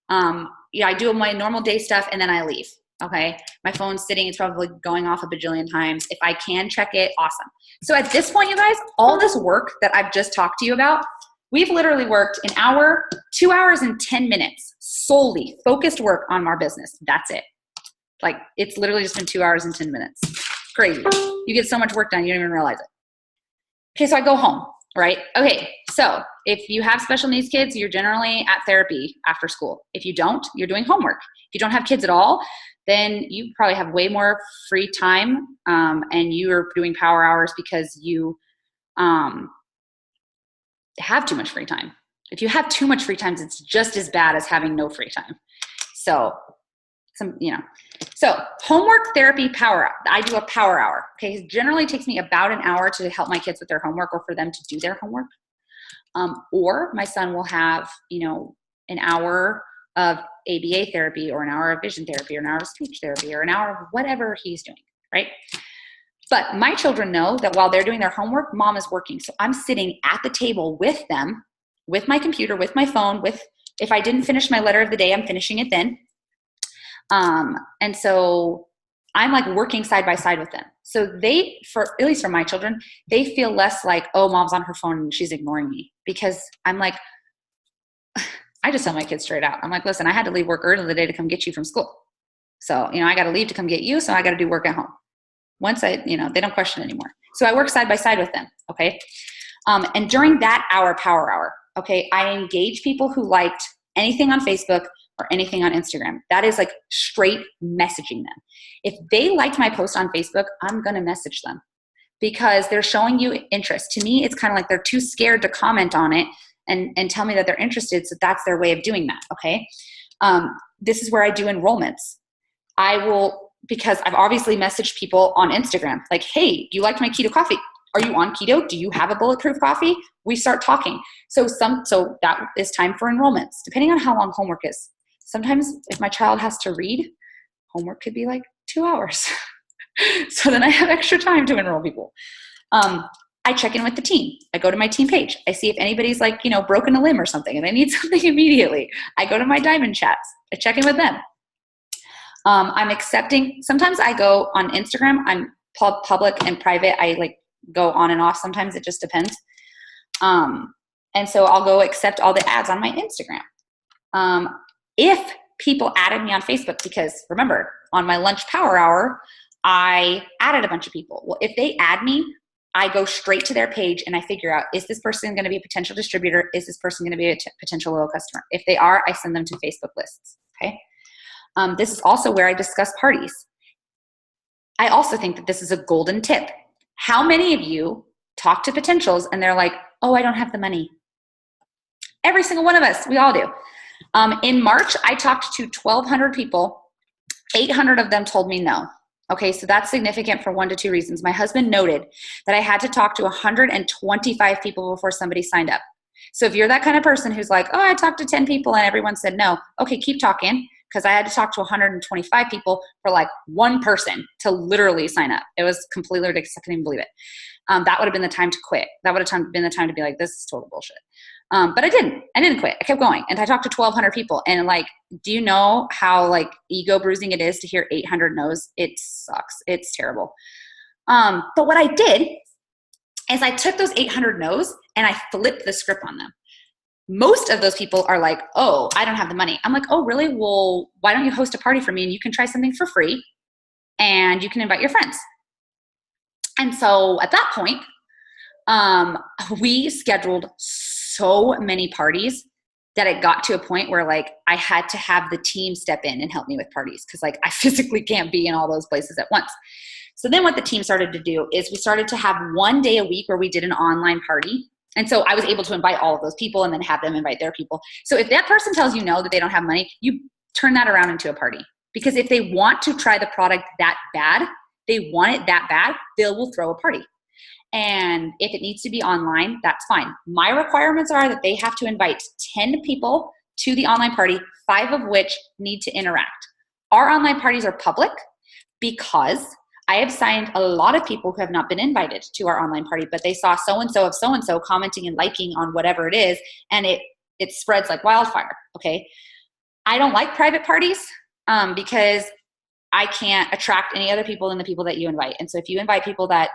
I do my normal day stuff and then I leave. Okay. My phone's sitting. It's probably going off a bajillion times. If I can check it, awesome. So at this point, you guys, all this work that I've just talked to you about, we've literally worked an hour, 2 hours and 10 minutes, solely focused work on our business. That's it. Like, it's literally just been 2 hours and 10 minutes. Crazy. You get so much work done, you don't even realize it. Okay, so I go home, right? Okay, so if you have special needs kids, you're generally at therapy after school. If you don't, you're doing homework. If you don't have kids at all, then you probably have way more free time, and you're doing power hours because you have too much free time. If you have too much free time, it's just as bad as having no free time. So homework, therapy, power hour. I do a power hour. Okay. It generally takes me about an hour to help my kids with their homework or for them to do their homework. Or my son will have, an hour of ABA therapy or an hour of vision therapy or an hour of speech therapy or an hour of whatever he's doing. Right. But my children know that while they're doing their homework, mom is working. So I'm sitting at the table with them, with my computer, with my phone, if I didn't finish my letter of the day, I'm finishing it then. And so I'm like working side by side with them. So at least for my children, they feel less like, oh, mom's on her phone and she's ignoring me, because I'm like, I just tell my kids straight out. I'm like, listen, I had to leave work early today to come get you from school. So, I got to leave to come get you. So I got to do work at home. Once they don't question anymore. So I work side by side with them. Okay. And during that power hour, okay, I engage people who liked anything on Facebook or anything on Instagram. That is like straight messaging them. If they liked my post on Facebook, I'm going to message them because they're showing you interest. To me, it's kind of like they're too scared to comment on it and tell me that they're interested. So that's their way of doing that. Okay. This is where I do enrollments. Because I've obviously messaged people on Instagram, like, hey, you liked my keto coffee. Are you on keto? Do you have a bulletproof coffee? We start talking. So that is time for enrollments, depending on how long homework is. Sometimes if my child has to read, homework could be like 2 hours. So then I have extra time to enroll people. I check in with the team. I go to my team page. I see if anybody's like, broken a limb or something and they need something immediately. I go to my diamond chats. I check in with them. I'm accepting. Sometimes I go on Instagram. I'm public and private. I like go on and off. Sometimes it just depends. And so I'll go accept all the ads on my Instagram. If people added me on Facebook, because remember on my lunch power hour, I added a bunch of people. Well, if they add me, I go straight to their page and I figure out, is this person going to be a potential distributor? Is this person going to be a potential loyal customer? If they are, I send them to Facebook lists. Okay. This is also where I discuss parties. I also think that this is a golden tip. How many of you talk to potentials and they're like, oh, I don't have the money? Every single one of us, we all do. In March, I talked to 1,200 people. 800 of them told me no. Okay, so that's significant for 1 to 2 reasons. My husband noted that I had to talk to 125 people before somebody signed up. So if you're that kind of person who's like, oh, I talked to 10 people and everyone said no, okay, keep talking. because I had to talk to 125 people for like one person to literally sign up. It was completely ridiculous. I couldn't even believe it. That would have been the time to quit. That would have been the time to be like, this is total bullshit. But I didn't quit. I kept going. And I talked to 1,200 people. And like, do you know how like ego bruising it is to hear 800 no's? It sucks. It's terrible. But what I did is I took those 800 no's and I flipped the script on them. Most of those people are like, oh, I don't have the money. I'm like, oh, really? Well, why don't you host a party for me and you can try something for free and you can invite your friends. And so at that point, we scheduled so many parties that it got to a point where like I had to have the team step in and help me with parties because like I physically can't be in all those places at once. So then what the team started to do is we started to have one day a week where we did an online party. And so I was able to invite all of those people and then have them invite their people. So if that person tells you no, that they don't have money, you turn that around into a party. Because if they want to try the product that bad, they want it that bad, they will throw a party. And if it needs to be online, that's fine. My requirements are that they have to invite 10 people to the online party, 5 of which need to interact. Our online parties are public because I have signed a lot of people who have not been invited to our online party, but they saw so-and-so of so-and-so commenting and liking on whatever it is, and it spreads like wildfire, okay? I don't like private parties because I can't attract any other people than the people that you invite. And so if you invite people that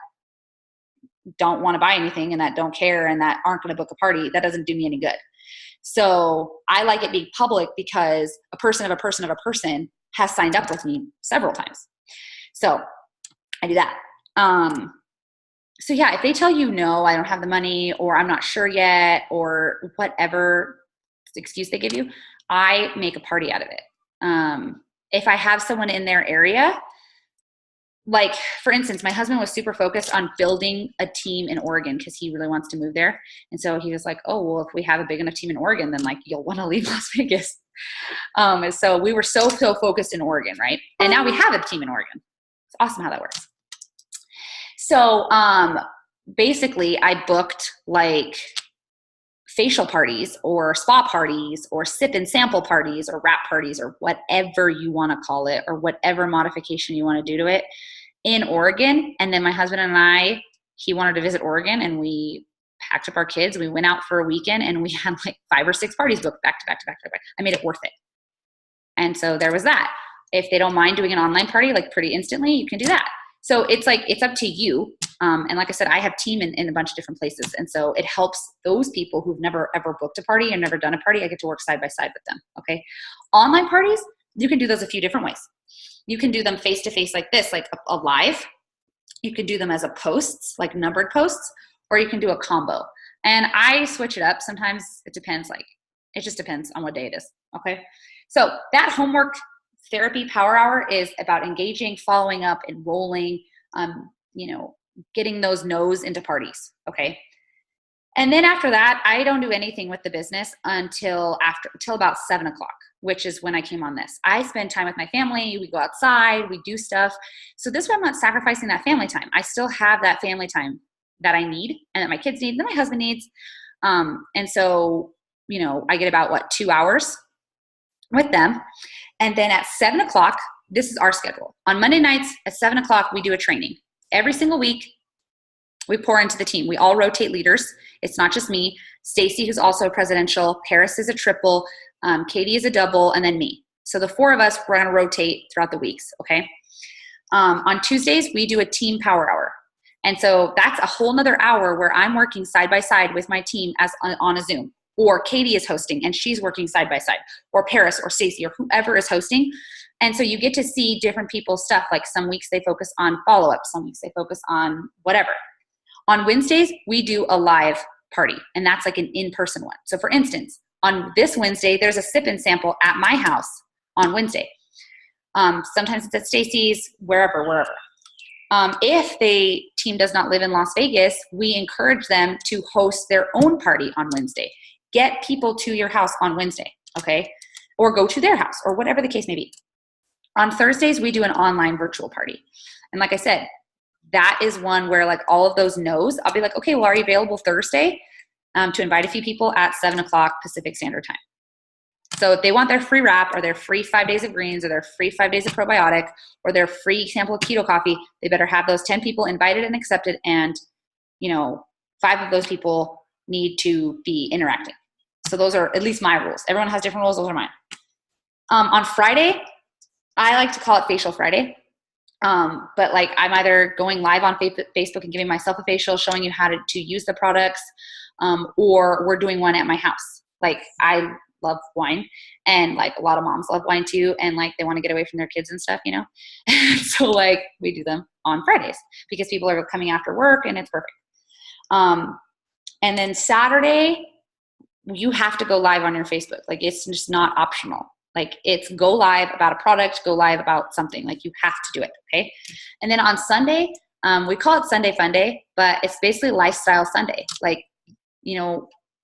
don't want to buy anything and that don't care and that aren't going to book a party, that doesn't do me any good. So I like it being public because a person of a person of a person has signed up with me several times. So I do that. So yeah, if they tell you no, I don't have the money or I'm not sure yet or whatever excuse they give you, I make a party out of it. If I have someone in their area, like for instance, my husband was super focused on building a team in Oregon because he really wants to move there. And so he was like, oh, well, if we have a big enough team in Oregon, then like you'll want to leave Las Vegas. And so we were so focused in Oregon, right? And now we have a team in Oregon. It's awesome how that works. So basically I booked like facial parties or spa parties or sip and sample parties or wrap parties or whatever you want to call it or whatever modification you want to do to it in Oregon. And then my husband and I, he wanted to visit Oregon and we packed up our kids. We went out for a weekend and we had like 5 or 6 parties booked back to back to back to back. I made it worth it. And so there was that. If they don't mind doing an online party like pretty instantly, you can do that. So it's like, it's up to you. And like I said, I have team in a bunch of different places. And so it helps those people who've never ever booked a party and never done a party. I get to work side by side with them. Okay. Online parties, you can do those a few different ways. You can do them face to face like this, like a live. You could do them as a posts, like numbered posts, or you can do a combo. And I switch it up. Sometimes it depends. Like it just depends on what day it is. Okay. So that homework therapy power hour is about engaging, following up, enrolling, getting those no's into parties. Okay. And then after that, I don't do anything with the business until about 7 o'clock, which is when I came on this. I spend time with my family. We go outside, we do stuff. So this way I'm not sacrificing that family time. I still have that family time that I need and that my kids need, that my husband needs. And so, I get about 2 hours with them. And then at 7 o'clock, this is our schedule. On Monday nights at 7 o'clock, we do a training. Every single week, we pour into the team. We all rotate leaders. It's not just me. Stacy, who's also a presidential. Paris is a triple. Katie is a double. And then me. So the 4 of us, we're going to rotate throughout the weeks. Okay. On Tuesdays, we do a team power hour. And so that's a whole nother hour where I'm working side by side with my team as on a Zoom. Or Katie is hosting and she's working side by side, or Paris or Stacy or whoever is hosting. And so you get to see different people's stuff. Like some weeks they focus on follow-up, some weeks they focus on whatever. On Wednesdays, we do a live party, and that's like an in-person one. So for instance, on this Wednesday, there's a sip and sample at my house on Wednesday. Sometimes it's at Stacy's, wherever. If the team does not live in Las Vegas, we encourage them to host their own party on Wednesday. Get people to your house on Wednesday, okay? Or go to their house, or whatever the case may be. On Thursdays, we do an online virtual party. And like I said, that is one where like all of those no's, I'll be like, okay, well, are you available Thursday to invite a few people at 7 o'clock Pacific Standard Time? So if they want their free wrap or their free 5 days of greens or their free 5 days of probiotic or their free sample of keto coffee, they better have those 10 people invited and accepted. And, 5 of those people need to be interacting. So those are at least my rules. Everyone has different rules. Those are mine. On Friday, I like to call it Facial Friday. But like I'm either going live on Facebook and giving myself a facial, showing you how to use the products, or we're doing one at my house. Like I love wine, and like a lot of moms love wine too, and like they want to get away from their kids and stuff, so like we do them on Fridays because people are coming after work and it's perfect. And then Saturday, you have to go live on your Facebook. Like it's just not optional. Like it's go live about a product, go live about something. Like you have to do it, okay? And then on Sunday, we call it Sunday Fun Day, but it's basically Lifestyle Sunday. Like,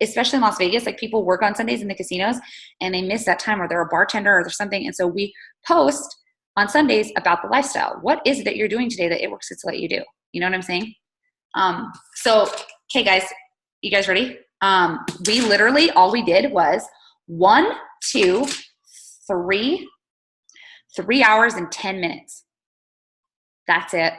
especially in Las Vegas, like people work on Sundays in the casinos and they miss that time, or they're a bartender or there's something. And so we post on Sundays about the lifestyle. What is it that you're doing today that It Works to let you do? You know what I'm saying? So, okay guys, you guys ready? We literally, all we did was 1, 2, 3 hours and 10 minutes. That's it.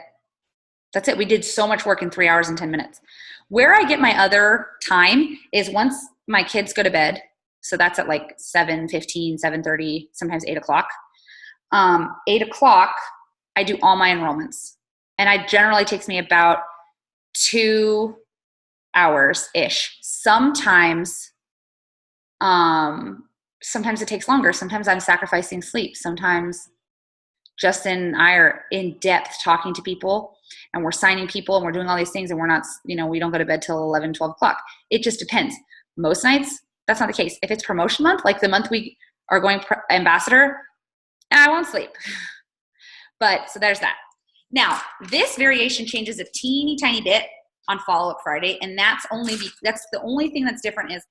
That's it. We did so much work in 3 hours and 10 minutes. Where I get my other time is once my kids go to bed. So that's at like 7:15, 7:30, sometimes 8 o'clock. 8 o'clock, I do all my enrollments. And it generally takes me about 2 hours-ish. Sometimes it takes longer. Sometimes I'm sacrificing sleep. Sometimes Justin and I are in depth talking to people, and we're signing people, and we're doing all these things, and we're not, we don't go to bed till 11, 12 o'clock. It just depends. Most nights, that's not the case. If it's promotion month, like the month we are going ambassador, I won't sleep. But so there's that. Now, this variation changes a teeny tiny bit on Follow-Up Friday, and that's the only thing that's different is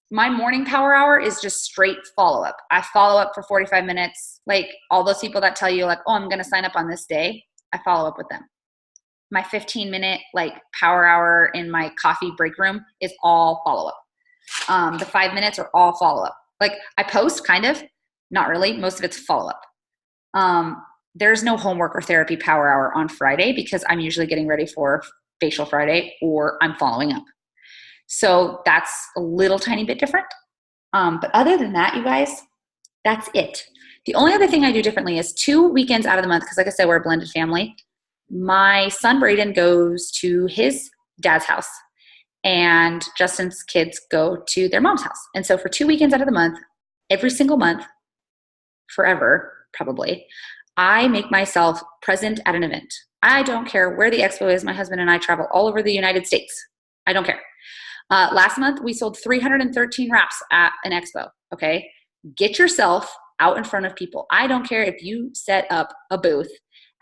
my morning power hour is just straight follow-up. I follow up for 45 minutes. Like all those people that tell you like, oh, I'm going to sign up on this day, I follow up with them. My 15-minute like power hour in my coffee break room is all follow-up. The 5 minutes are all follow-up. Like I post kind of, not really. Most of it's follow-up. There's no homework or therapy power hour on Friday because I'm usually getting ready for Facial Friday or I'm following up. So that's a little tiny bit different. But other than that, you guys, that's it. The only other thing I do differently is 2 weekends out of the month, because like I said, we're a blended family. My son Braden goes to his dad's house and Justin's kids go to their mom's house. And so for 2 weekends out of the month, every single month, forever, probably, I make myself present at an event. I don't care where the expo is. My husband and I travel all over the United States. I don't care. Last month, we sold 313 wraps at an expo, okay? Get yourself out in front of people. I don't care if you set up a booth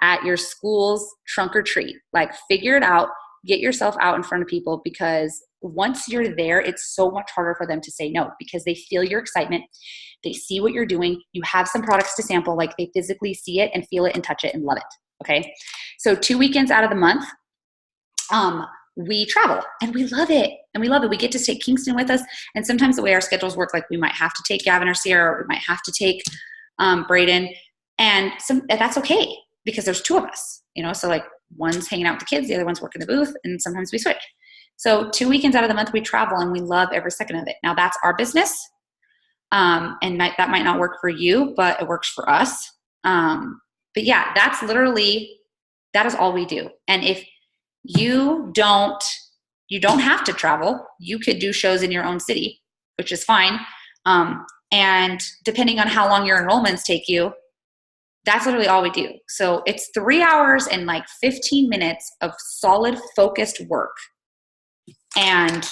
at your school's trunk or treat. Like, figure it out. Get yourself out in front of people, because once you're there, it's so much harder for them to say no, because they feel your excitement. They see what you're doing. You have some products to sample. Like, they physically see it and feel it and touch it and love it, okay? So 2 weekends out of the month, we travel and we love it. And we love it. We get to take Kingston with us. And sometimes the way our schedules work, like we might have to take Gavin or Sierra, or we might have to take Braden. And that's okay, because there's 2 of us, so like one's hanging out with the kids, the other one's working the booth, and sometimes we switch. So 2 weekends out of the month we travel, and we love every second of it. Now that's our business. And that might not work for you, but it works for us. But yeah, that is all we do. And if you don't have to travel. You could do shows in your own city, which is fine. And depending on how long your enrollments take you, that's literally all we do. So it's 3 hours and like 15 minutes of solid focused work. And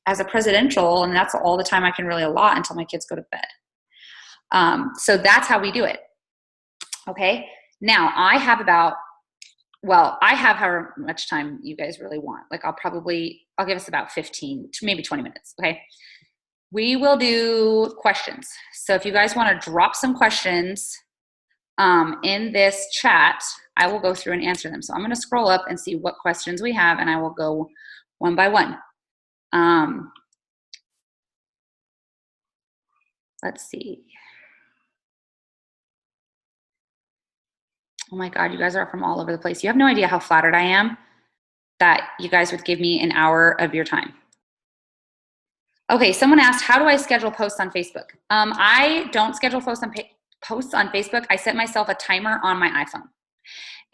as a presidential, and that's all the time I can really allot until my kids go to bed. So that's how we do it. Okay. Now I have however much time you guys really want. Like I'll give us about 15 to maybe 20 minutes. Okay. We will do questions. So if you guys want to drop some questions in this chat, I will go through and answer them. So I'm going to scroll up and see what questions we have, and I will go one by one. Let's see. Oh my God, you guys are from all over the place. You have no idea how flattered I am that you guys would give me an hour of your time. Okay, someone asked, how do I schedule posts on Facebook? I don't schedule posts on Facebook. I set myself a timer on my iPhone.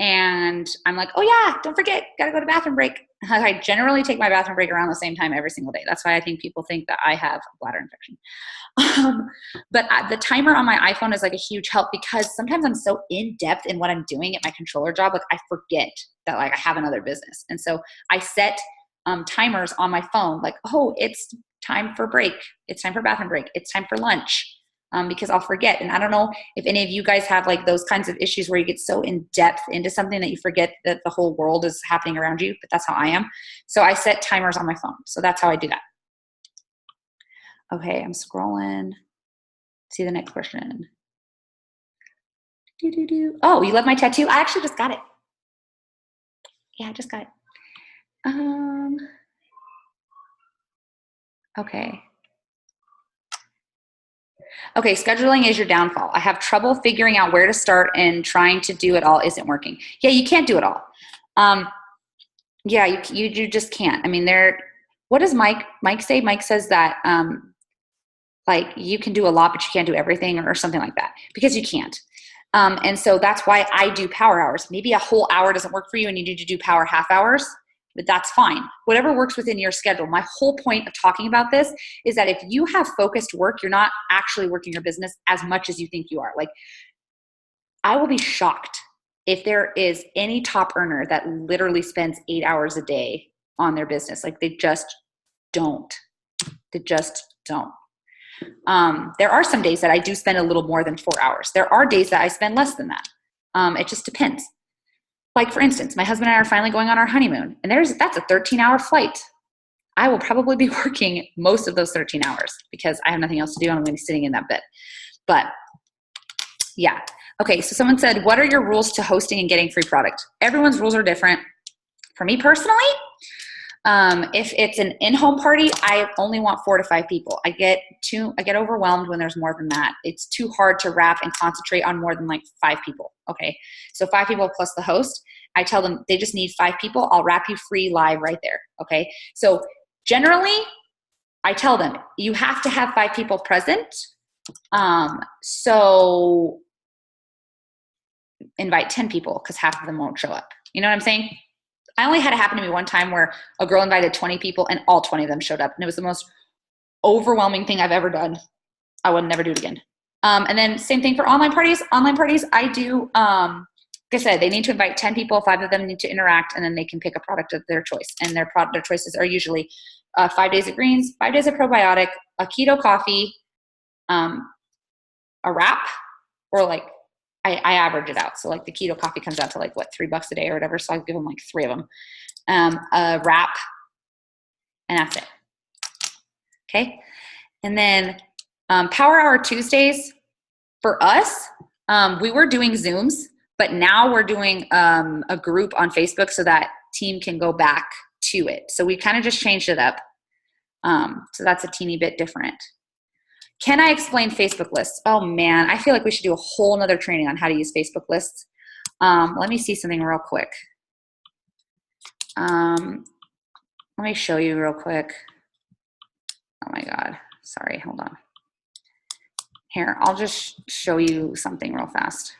And I'm like, oh yeah, don't forget, gotta go to bathroom break. I generally take my bathroom break around the same time every single day. That's why I think people think that I have a bladder infection. But the timer on my iPhone is like a huge help because sometimes I'm so in depth in what I'm doing at my controller job, like I forget that like I have another business. And so I set timers on my phone, like, oh, it's time for break. It's time for bathroom break. It's time for lunch. Because I'll forget. And I don't know if any of you guys have like those kinds of issues where you get so in depth into something that you forget that the whole world is happening around you, but that's how I am. So I set timers on my phone. So that's how I do that. Okay, I'm scrolling. See the next question. Oh, you love my tattoo? I actually just got it. Yeah, I just got it. Okay. Okay, scheduling is your downfall. I have trouble figuring out where to start and trying to do it all isn't working. Yeah, you can't do it all. Yeah, you just can't. I mean, what does Mike say? Mike says that like you can do a lot, but you can't do everything or something like that because you can't. And so that's why I do power hours. Maybe a whole hour doesn't work for you and you need to do power half hours, but that's fine. Whatever works within your schedule. My whole point of talking about this is that if you have focused work, you're not actually working your business as much as you think you are. Like, I will be shocked if there is any top earner that literally spends 8 hours a day on their business. Like, they just don't. They just don't. There are some days that I do spend a little more than 4 hours. There are days that I spend less than that. It just depends. Like, for instance, my husband and I are finally going on our honeymoon, and that's a 13-hour flight. I will probably be working most of those 13 hours because I have nothing else to do. I'm going to be sitting in that bed. But yeah. Okay, so someone said, what are your rules to hosting and getting free product? Everyone's rules are different. For me personally, if it's an in-home party, I only want 4 to 5 people. I get overwhelmed when there's more than that. It's too hard to wrap and concentrate on more than like 5 people. Okay. So 5 people plus the host. I tell them they just need 5 people. I'll wrap you free live right there. Okay. So generally I tell them you have to have 5 people present. So invite 10 people because half of them won't show up. You know what I'm saying? I only had it happen to me one time where a girl invited 20 people and all 20 of them showed up. And it was the most overwhelming thing I've ever done. I would never do it again. And then same thing for online parties. Online parties, I do, like I said, they need to invite 10 people, 5 of them need to interact, and then they can pick a product of their choice. And their choices are usually 5 days of greens, 5 days of probiotic, a keto coffee, a wrap, or like, I average it out. So like the keto coffee comes out to like what, $3 a day or whatever. So I'll give them like 3 of them, a wrap, and that's it. Okay. And then Power Hour Tuesdays for us, we were doing Zooms, but now we're doing a group on Facebook so that team can go back to it. So we kind of just changed it up. So that's a teeny bit different. Can I explain Facebook lists? Oh man, I feel like we should do a whole nother training on how to use Facebook lists. Let me see something real quick. Let me show you real quick. Oh my God, sorry, hold on. Here, I'll just show you something real fast.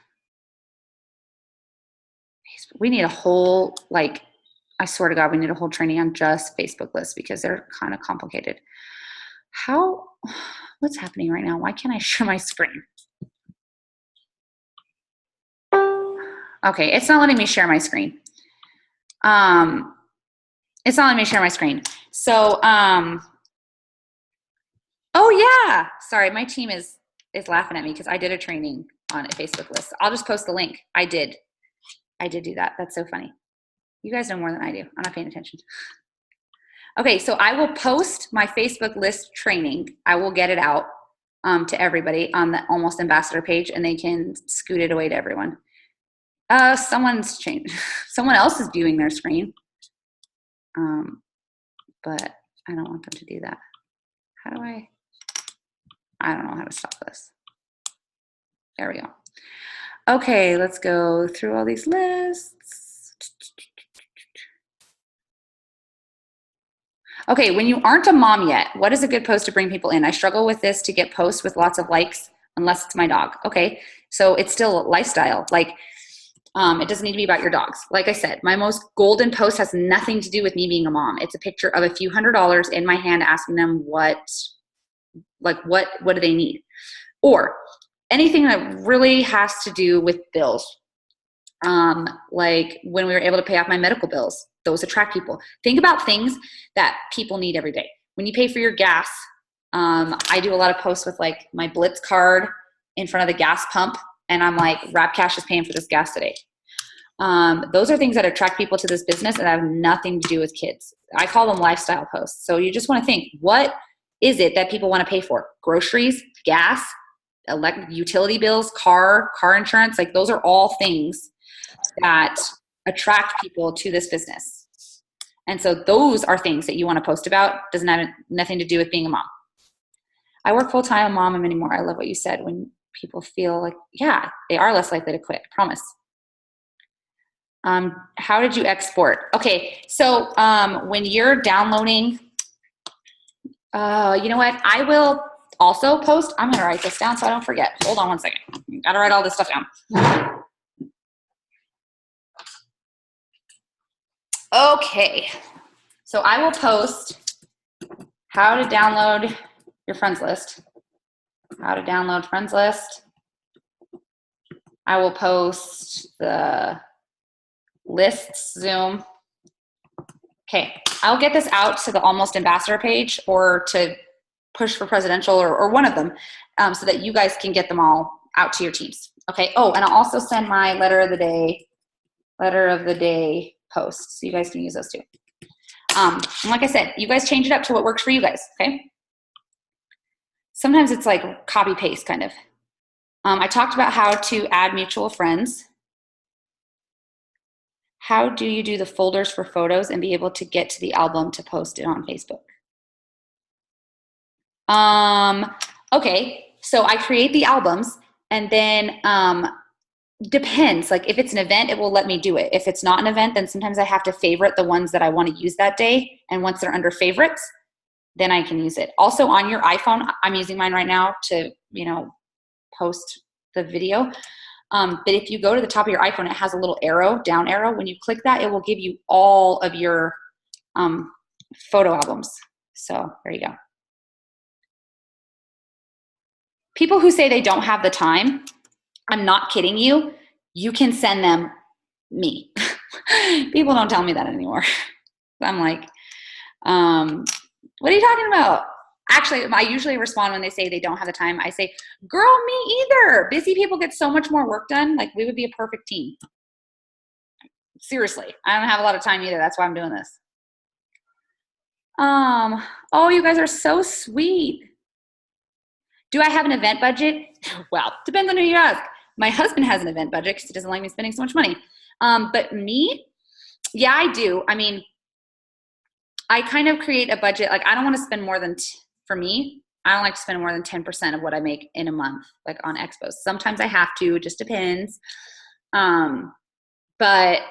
We need a whole, like, I swear to God, we need a whole training on just Facebook lists because they're kind of complicated. What's happening right now? Why can't I share my screen? Okay, it's not letting me share my screen. It's not letting me share my screen. So, oh yeah, sorry, my team is laughing at me because I did a training on a Facebook list. I'll just post the link. I did do that. That's so funny. You guys know more than I do. I'm not paying attention. Okay, so I will post my Facebook list training. I will get it out to everybody on the Almost Ambassador page, and they can scoot it away to everyone. Someone's changed. Someone else is viewing their screen, but I don't want them to do that. How do I I don't know how to stop this. There we go. Okay, let's go through all these lists. Okay, when you aren't a mom yet, what is a good post to bring people in? I struggle with this to get posts with lots of likes unless it's my dog. Okay, so it's still lifestyle. Like, it doesn't need to be about your dogs. Like I said, my most golden post has nothing to do with me being a mom. It's a picture of a few $100s in my hand asking them what do they need? Or anything that really has to do with bills. Like when we were able to pay off my medical bills, those attract people. Think about things that people need every day. When you pay for your gas, I do a lot of posts with like my Blitz card in front of the gas pump, and I'm like, Rap Cash is paying for this gas today. Those are things that attract people to this business and have nothing to do with kids. I call them lifestyle posts. So you just want to think, what is it that people want to pay for? Groceries, gas, utility bills, car insurance. Like those are all things that attract people to this business. And so those are things that you want to post about. Doesn't have nothing to do with being a mom. I work full time, a mom, and many more. I love what you said. When people feel like, yeah, they are less likely to quit. I promise. How did you export? Okay, so when you're downloading, you know what? I will also post. I'm going to write this down so I don't forget. Hold on one second. Got to write all this stuff down. Okay, so I will post how to download your friends list. How to download friends list. I will post the lists Zoom. Okay, I'll get this out to the Almost Ambassador page or to Push for Presidential or one of them so that you guys can get them all out to your teams. Okay, oh, and I'll also send my letter of the day posts so you guys can use those too. And like I said, you guys change it up to what works for you guys, okay? Sometimes it's like copy paste kind of. I talked about how to add mutual friends. How do you do the folders for photos and be able to get to the album to post it on Facebook? Okay, so I create the albums and then depends. Like if it's an event, it will let me do it. If it's not an event, then sometimes I have to favorite the ones that I want to use that day. And once they're under favorites, then I can use it. Also on your iPhone, I'm using mine right now to, post the video. But if you go to the top of your iPhone, it has a little arrow, down arrow. When you click that, it will give you all of your photo albums. So there you go. People who say they don't have the time, I'm not kidding you. You can send them me. People don't tell me that anymore. I'm like, what are you talking about? Actually, I usually respond when they say they don't have the time. I say, girl, me either. Busy people get so much more work done. Like we would be a perfect team. Seriously, I don't have a lot of time either. That's why I'm doing this. Oh, you guys are so sweet. Do I have an event budget? Well, depends on who you ask. My husband has an event budget because he doesn't like me spending so much money. But me, yeah, I do. I mean, I kind of create a budget. Like I don't want to spend more than, for me, I don't like to spend more than 10% of what I make in a month, like on expos. Sometimes I have to, it just depends. But,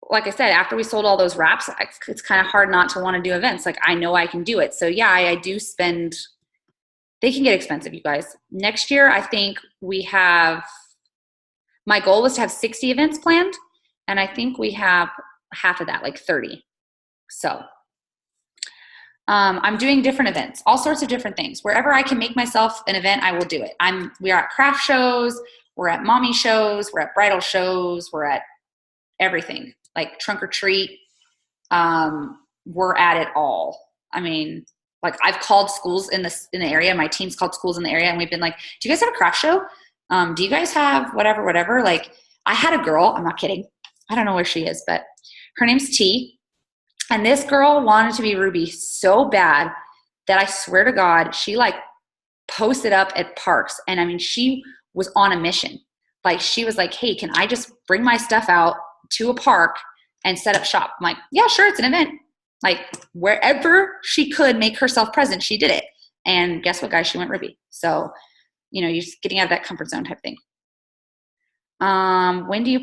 like I said, after we sold all those wraps, it's kind of hard not to want to do events. Like I know I can do it. So yeah, I do spend, they can get expensive, you guys. Next year, I think my goal was to have 60 events planned. And I think we have half of that, like 30. So I'm doing different events, all sorts of different things. Wherever I can make myself an event, I will do it. We are at craft shows, we're at mommy shows, we're at bridal shows, we're at everything, like trunk or treat. We're at it all. I mean, like I've called schools in the area. My team's called schools in the area, and we've been like, "Do you guys have a craft show? Do you guys have whatever?" Like I had a girl. I'm not kidding. I don't know where she is, but her name's T. And this girl wanted to be Ruby so bad that I swear to God, she like posted up at parks. And I mean, she was on a mission. Like she was like, hey, can I just bring my stuff out to a park and set up shop? I'm like, yeah, sure. It's an event. Like wherever she could make herself present, she did it. And guess what, guys? She went Ruby. So, you're just getting out of that comfort zone type thing. When you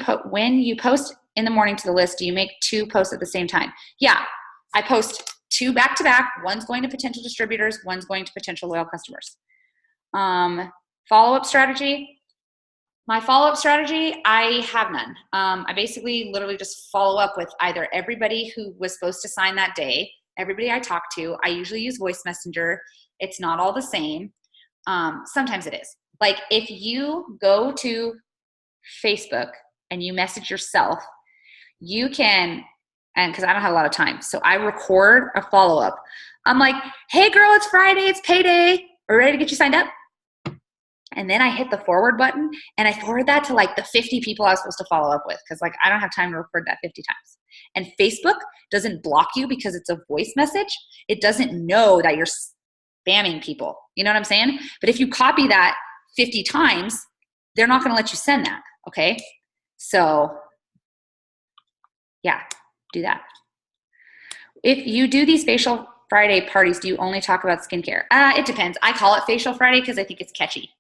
post in the morning to the list, do you make 2 posts at the same time? Yeah, I post 2 back to back. One's going to potential distributors. One's going to potential loyal customers. Follow-up strategy. My follow-up strategy, I have none. I basically literally just follow up with either everybody who was supposed to sign that day, everybody I talked to. I usually use voice messenger. It's not all the same. Sometimes it is. Like if you go to Facebook and you message yourself, you can, and because I don't have a lot of time, so I record a follow-up. I'm like, hey girl, it's Friday, it's payday. Are we ready to get you signed up? And then I hit the forward button and I forward that to like the 50 people I was supposed to follow up with because like I don't have time to record that 50 times. And Facebook doesn't block you because it's a voice message. It doesn't know that you're spamming people. You know what I'm saying? But if you copy that 50 times, they're not going to let you send that. Okay? So yeah, do that. If you do these Facial Friday parties, do you only talk about skincare? It depends. I call it Facial Friday because I think it's catchy.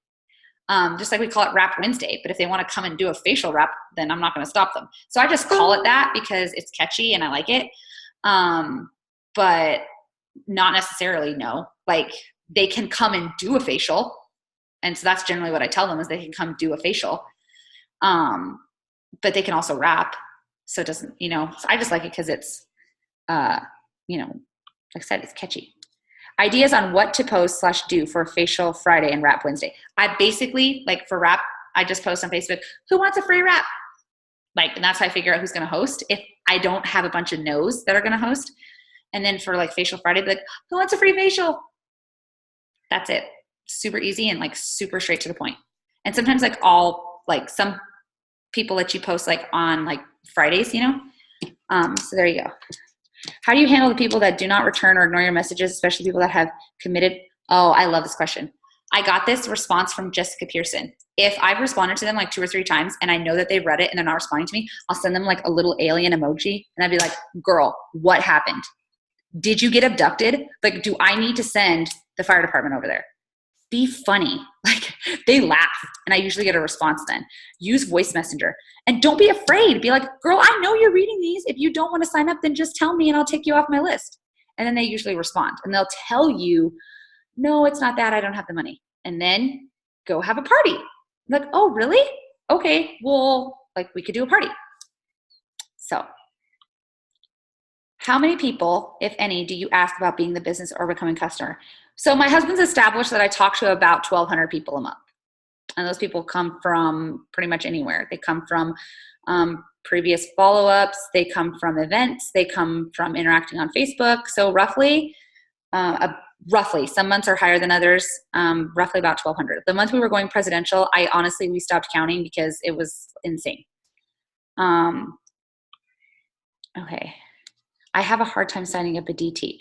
Just like we call it Wrap Wednesday, but if they want to come and do a facial wrap, then I'm not going to stop them. So I just call it that because it's catchy and I like it. But not necessarily, no. Like they can come and do a facial. And so that's generally what I tell them is they can come do a facial. But they can also wrap. So it doesn't, so I just like it because it's, like I said, it's catchy. Ideas on what to post / do for Facial Friday and Wrap Wednesday. I basically, like for wrap, I just post on Facebook, who wants a free wrap? Like, and that's how I figure out who's going to host. If I don't have a bunch of no's that are going to host. And then for like Facial Friday, be like, who wants a free facial? That's it. Super easy and like super straight to the point. And sometimes like some people let you post like on like Fridays, so there you go. How do you handle the people that do not return or ignore your messages, especially people that have committed? Oh, I love this question. I got this response from Jessica Pearson. If I've responded to them like 2 or 3 times and I know that they've read it and they're not responding to me, I'll send them like a little alien emoji and I'd be like, girl, what happened? Did you get abducted? Like, do I need to send the fire department over there? Be funny. Like they laugh and I usually get a response then. Use voice messenger and don't be afraid. Be like, girl, I know you're reading these. If you don't want to sign up, then just tell me and I'll take you off my list. And then they usually respond and they'll tell you, no, it's not that. I don't have the money. And then go have a party. Like, oh, really? Okay. Well, like we could do a party. So how many people, if any, do you ask about being the business or becoming customer? So my husband's established that I talk to about 1,200 people a month. And those people come from pretty much anywhere. They come from previous follow-ups. They come from events. They come from interacting on Facebook. So roughly, some months are higher than others, roughly about 1,200. The month we were going presidential, we stopped counting because it was insane. Okay. I have a hard time signing up a DT.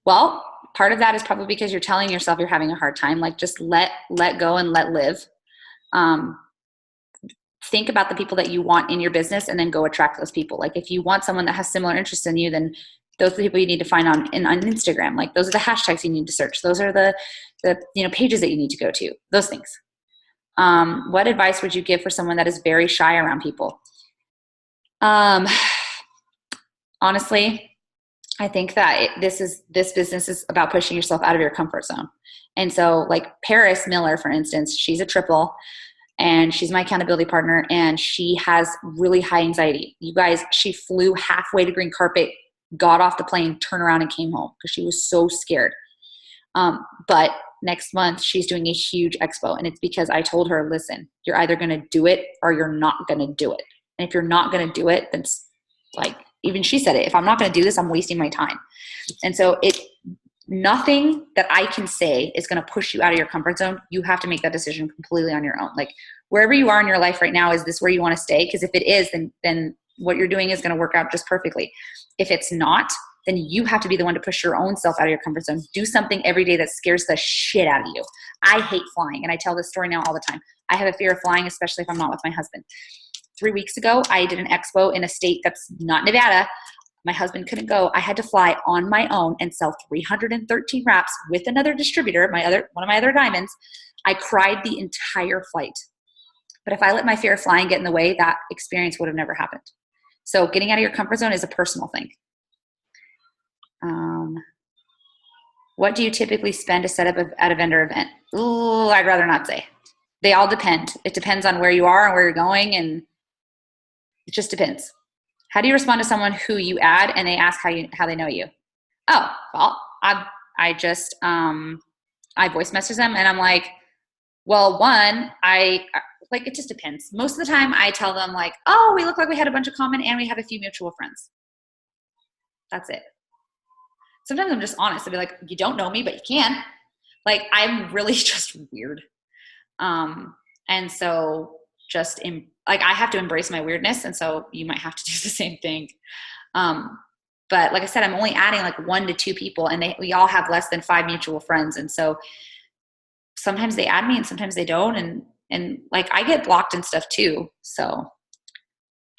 Well, part of that is probably because you're telling yourself you're having a hard time. Like just let go and let live. Think about the people that you want in your business and then go attract those people. Like if you want someone that has similar interests in you, then those are the people you need to find on Instagram. Like those are the hashtags you need to search. Those are the pages that you need to go to, those things. What advice would you give for someone that is very shy around people? Honestly, I think that this business is about pushing yourself out of your comfort zone. And so like Paris Miller, for instance, she's a triple and she's my accountability partner and she has really high anxiety. You guys, she flew halfway to green carpet, got off the plane, turned around and came home because she was so scared. But next month she's doing a huge expo and it's because I told her, listen, you're either going to do it or you're not going to do it. And if you're not going to do it, then like, even she said it, if I'm not going to do this, I'm wasting my time. And so nothing that I can say is going to push you out of your comfort zone. You have to make that decision completely on your own. Like wherever you are in your life right now, is this where you want to stay? Because if it is, then what you're doing is going to work out just perfectly. If it's not, then you have to be the one to push your own self out of your comfort zone. Do something every day that scares the shit out of you. I hate flying. And I tell this story now all the time. I have a fear of flying, especially if I'm not with my husband. 3 weeks ago, I did an expo in a state that's not Nevada. My husband couldn't go. I had to fly on my own and sell 313 wraps with another distributor, one of my other diamonds. I cried the entire flight. But if I let my fear of flying get in the way, that experience would have never happened. So getting out of your comfort zone is a personal thing. What do you typically spend to set up at a vendor event? Ooh, I'd rather not say. They all depend. It depends on where you are and where you're going, and it just depends. How do you respond to someone who you add and they ask how they know you? Oh, well, I just I voice message them and I'm like, well, one, it just depends. Most of the time I tell them like, oh, we look like we had a bunch of common and we have a few mutual friends. That's it. Sometimes I'm just honest. I'll be like, you don't know me, but you can. Like, I'm really just weird. And so just I have to embrace my weirdness. And so you might have to do the same thing. But like I said, I'm only adding like 1 to 2 people and we all have less than 5 mutual friends. And so sometimes they add me and sometimes they don't. And like I get blocked and stuff too. So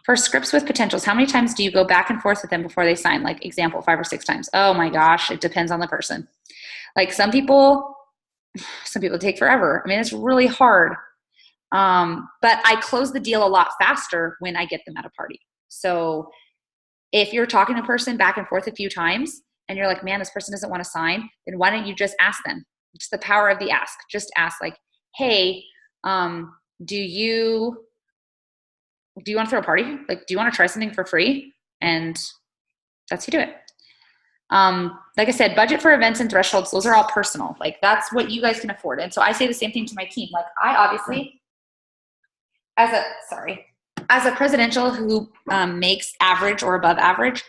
for scripts with potentials, how many times do you go back and forth with them before they sign? Like example, 5 or 6 times. Oh my gosh. It depends on the person. Like some people take forever. I mean, it's really hard. But I close the deal a lot faster when I get them at a party. So if you're talking to a person back and forth a few times and you're like, man, this person doesn't want to sign, then why don't you just ask them? It's the power of the ask. Just ask like, hey, do you want to throw a party? Like, do you want to try something for free? And that's how you do it. Like I said, budget for events and thresholds, those are all personal. Like that's what you guys can afford. And so I say the same thing to my team. Like I obviously, as a presidential who makes average or above average,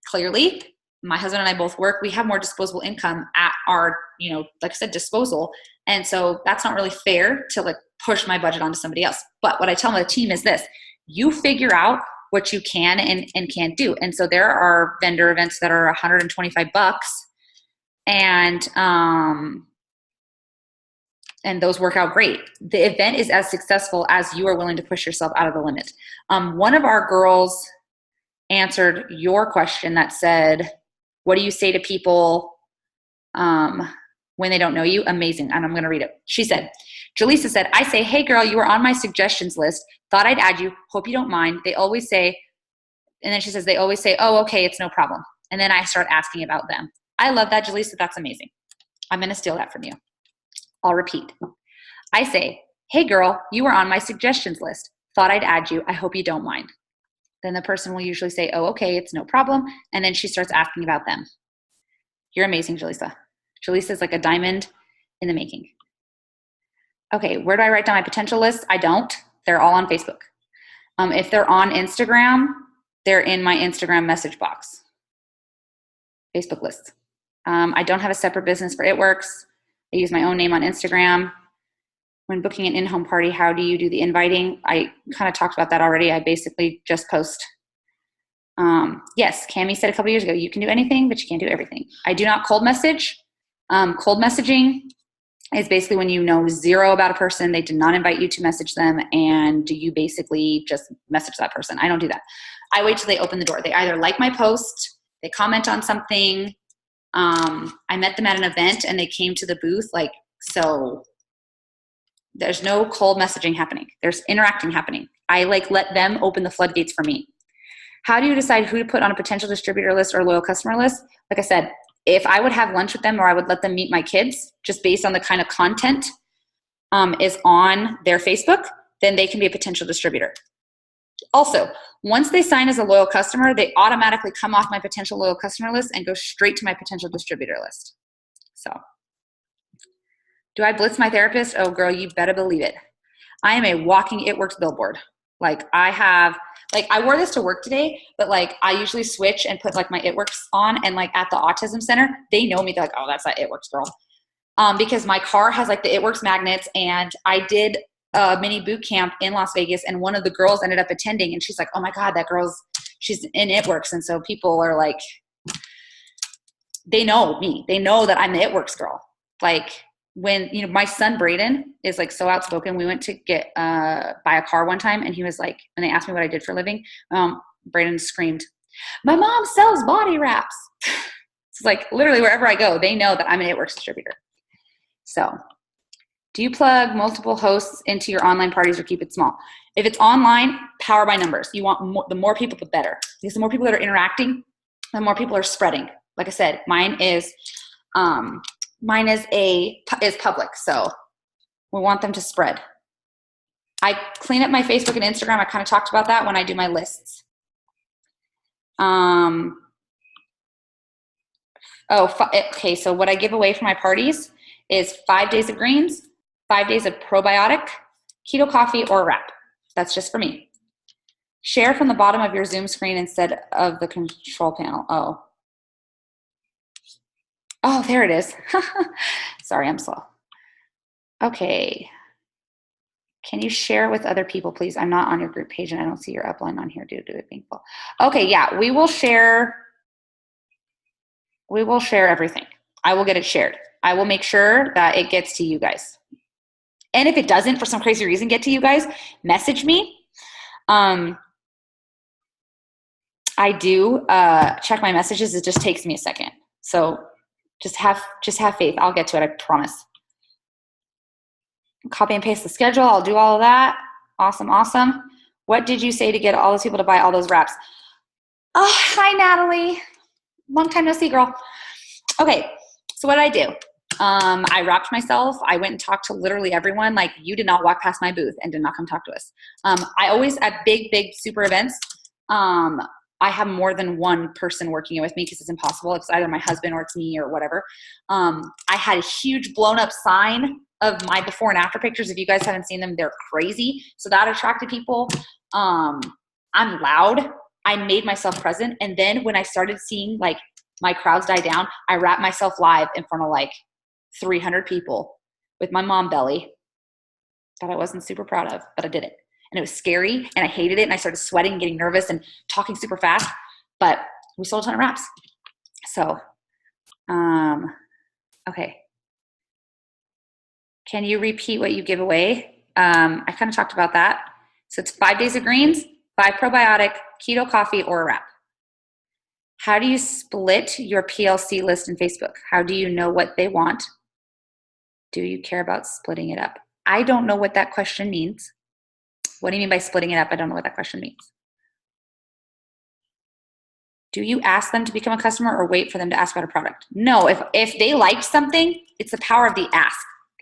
clearly my husband and I both work, we have more disposable income at our, like I said, disposal. And so that's not really fair to like push my budget onto somebody else. But what I tell my team is this: you figure out what you can and can't do. And so there are vendor events that are $125 and those work out great. The event is as successful as you are willing to push yourself out of the limit. One of our girls answered your question that said, what do you say to people when they don't know you? Amazing. And I'm going to read it. She said, Jaleesa said, I say, hey girl, you were on my suggestions list. Thought I'd add you. Hope you don't mind. They always say, and then she says, they always say, oh, okay, it's no problem. And then I start asking about them. I love that, Jaleesa. That's amazing. I'm going to steal that from you. I'll repeat. I say, hey girl, you were on my suggestions list. Thought I'd add you. I hope you don't mind. Then the person will usually say, oh, okay, it's no problem. And then she starts asking about them. You're amazing, Jaleesa. Jaleesa is like a diamond in the making. Okay, where do I write down my potential list? I don't. They're all on Facebook. If they're on Instagram, they're in my Instagram message box. Facebook lists. I don't have a separate business for It Works. I use my own name on Instagram. When booking an in-home party, how do you do the inviting? I kind of talked about that already. I basically just post. Yes, Cami said a couple years ago, you can do anything, but you can't do everything. I do not cold message. Cold messaging is basically when you know zero about a person, they did not invite you to message them, and you basically just message that person. I don't do that. I wait till they open the door. They either like my post, they comment on something. I met them at an event and they came to the booth. So there's no cold messaging happening. There's interacting happening. I let them open the floodgates for me. How do you decide who to put on a potential distributor list or loyal customer list? Like I said, if I would have lunch with them or I would let them meet my kids just based on the kind of content is on their Facebook, then they can be a potential distributor. Also, once they sign as a loyal customer, they automatically come off my potential loyal customer list and go straight to my potential distributor list. So, do I blitz my therapist? Oh, girl, you better believe it. I am a walking It Works billboard. I wore this to work today, but I usually switch and put my It Works on, and at the autism center, they know me. They're like, oh, that's that It Works girl. Because my car has the It Works magnets, and I did a mini boot camp in Las Vegas, and one of the girls ended up attending, and she's like, oh my God, she's in It Works. And so people are like, they know me. They know that I'm the It Works girl. When, my son Braden is so outspoken, we went to buy a car one time, and he was when they asked me what I did for a living, Braden screamed, My mom sells body wraps. It's like literally wherever I go, they know that I'm an It Works distributor. So do you plug multiple hosts into your online parties or keep it small? If it's online, power by numbers. You want more, the more people, the better. Because the more people that are interacting, the more people are spreading. Like I said, mine is public, so we want them to spread. I clean up my Facebook and Instagram. I kind of talked about that when I do my lists. Okay, so what I give away for my parties is 5 days of greens, 5 days of probiotic, keto coffee, or a wrap. That's just for me. Share from the bottom of your Zoom screen instead of the control panel. Oh, there it is. Sorry, I'm slow. Okay. Can you share with other people, please? I'm not on your group page and I don't see your upline on here due to it being full. Okay, yeah, we will share everything. I will get it shared. I will make sure that it gets to you guys. And if it doesn't, for some crazy reason, get to you guys, message me. I do check my messages. It just takes me a second. So just have faith. I'll get to it. I promise. Copy and paste the schedule. I'll do all of that. Awesome. What did you say to get all those people to buy all those wraps? Oh, hi, Natalie. Long time no see, girl. Okay, so what did I do? I wrapped myself. I went and talked to literally everyone. Like, you did not walk past my booth and did not come talk to us. I always, at big, super events, I have more than one person working with me because it's impossible. It's either my husband or it's me or whatever. I had a huge blown up sign of my before and after pictures. If you guys haven't seen them, they're crazy. So that attracted people. I'm loud. I made myself present. And then when I started seeing like my crowds die down, I wrapped myself live in front of like 300 people with my mom belly that I wasn't super proud of, but I did it. And it was scary and I hated it. And I started sweating, getting nervous and talking super fast, but we sold a ton of wraps. So, okay. Can you repeat what you give away? I kind of talked about that. So it's 5 days of greens, 5 probiotic, keto coffee, or a wrap. How do you split your PLC list in Facebook? How do you know what they want? Do you care about splitting it up? I don't know what that question means. What do you mean by splitting it up? I don't know what that question means. Do you ask them to become a customer or wait for them to ask about a product? No, if they liked something, it's the power of the ask.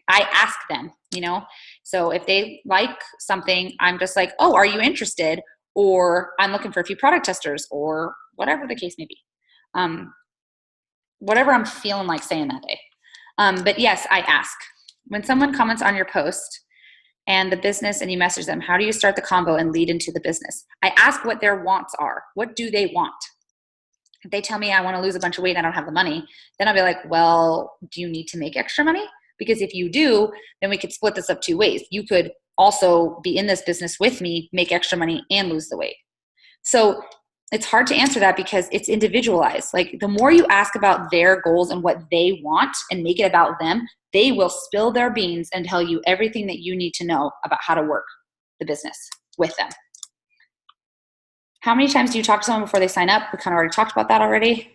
I ask them, you know? So if they like something, I'm just like, oh, are you interested? Or I'm looking for a few product testers or whatever the case may be. Whatever I'm feeling like saying that day. But yes, I ask. When someone comments on your post and the business and you message them, how do you start the combo and lead into the business? I ask what their wants are. What do they want? If they tell me I want to lose a bunch of weight and I don't have the money, then I'll be like, well, do you need to make extra money? Because if you do, then we could split this up 2 ways. You could also be in this business with me, make extra money, and lose the weight. So it's hard to answer that because it's individualized. Like, the more you ask about their goals and what they want and make it about them, they will spill their beans and tell you everything that you need to know about how to work the business with them. How many times do you talk to someone before they sign up? We kind of already talked about that already.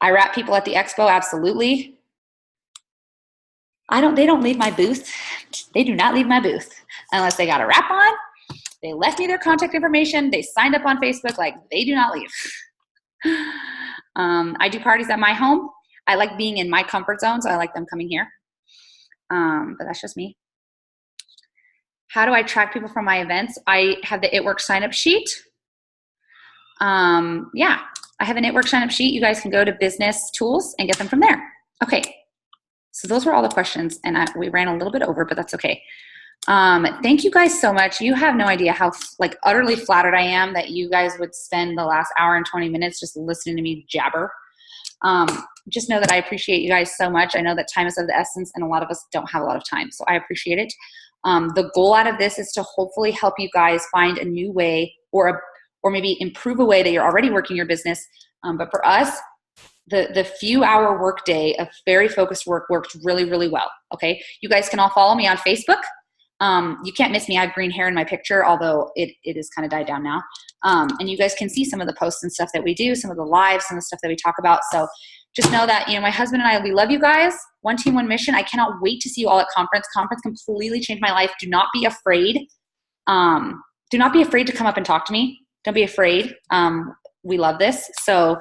I wrap people at the expo, absolutely. They don't leave my booth. They do not leave my booth unless they got a wrap on. They left me their contact information. They signed up on Facebook. Like, they do not leave. I do parties at my home. I like being in my comfort zone, so I like them coming here. But that's just me. How do I track people from my events? I have the It Works sign up sheet. Yeah, I have an It Works sign up sheet. You guys can go to business tools and get them from there. Okay. So those were all the questions, and we ran a little bit over, but that's okay. Thank you guys so much. You have no idea how utterly flattered I am that you guys would spend the last hour and 20 minutes just listening to me jabber. Just know that I appreciate you guys so much. I know that time is of the essence, and a lot of us don't have a lot of time, so I appreciate it. The goal out of this is to hopefully help you guys find a new way or maybe improve a way that you're already working your business. But for us, the few hour work day of very focused work worked really, really well. Okay. You guys can all follow me on Facebook. You can't miss me. I have green hair in my picture, although it is kind of died down now. And you guys can see some of the posts and stuff that we do, some of the lives, some of the stuff that we talk about. So just know that, my husband and I, we love you guys. One team, one mission. I cannot wait to see you all at conference. Conference completely changed my life. Do not be afraid. Do not be afraid to come up and talk to me. Don't be afraid. We love this. So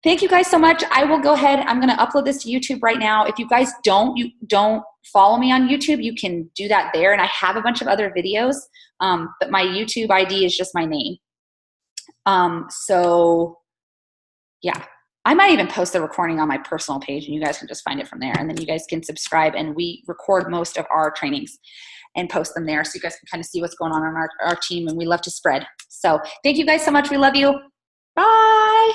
thank you guys so much. I will go ahead. I'm going to upload this to YouTube right now. If you guys don't follow me on YouTube, you can do that there. And I have a bunch of other videos, but my YouTube ID is just my name. So yeah, I might even post the recording on my personal page and you guys can just find it from there. And then you guys can subscribe, and we record most of our trainings and post them there so you guys can kind of see what's going on our team, and we love to spread. So thank you guys so much. We love you. Bye.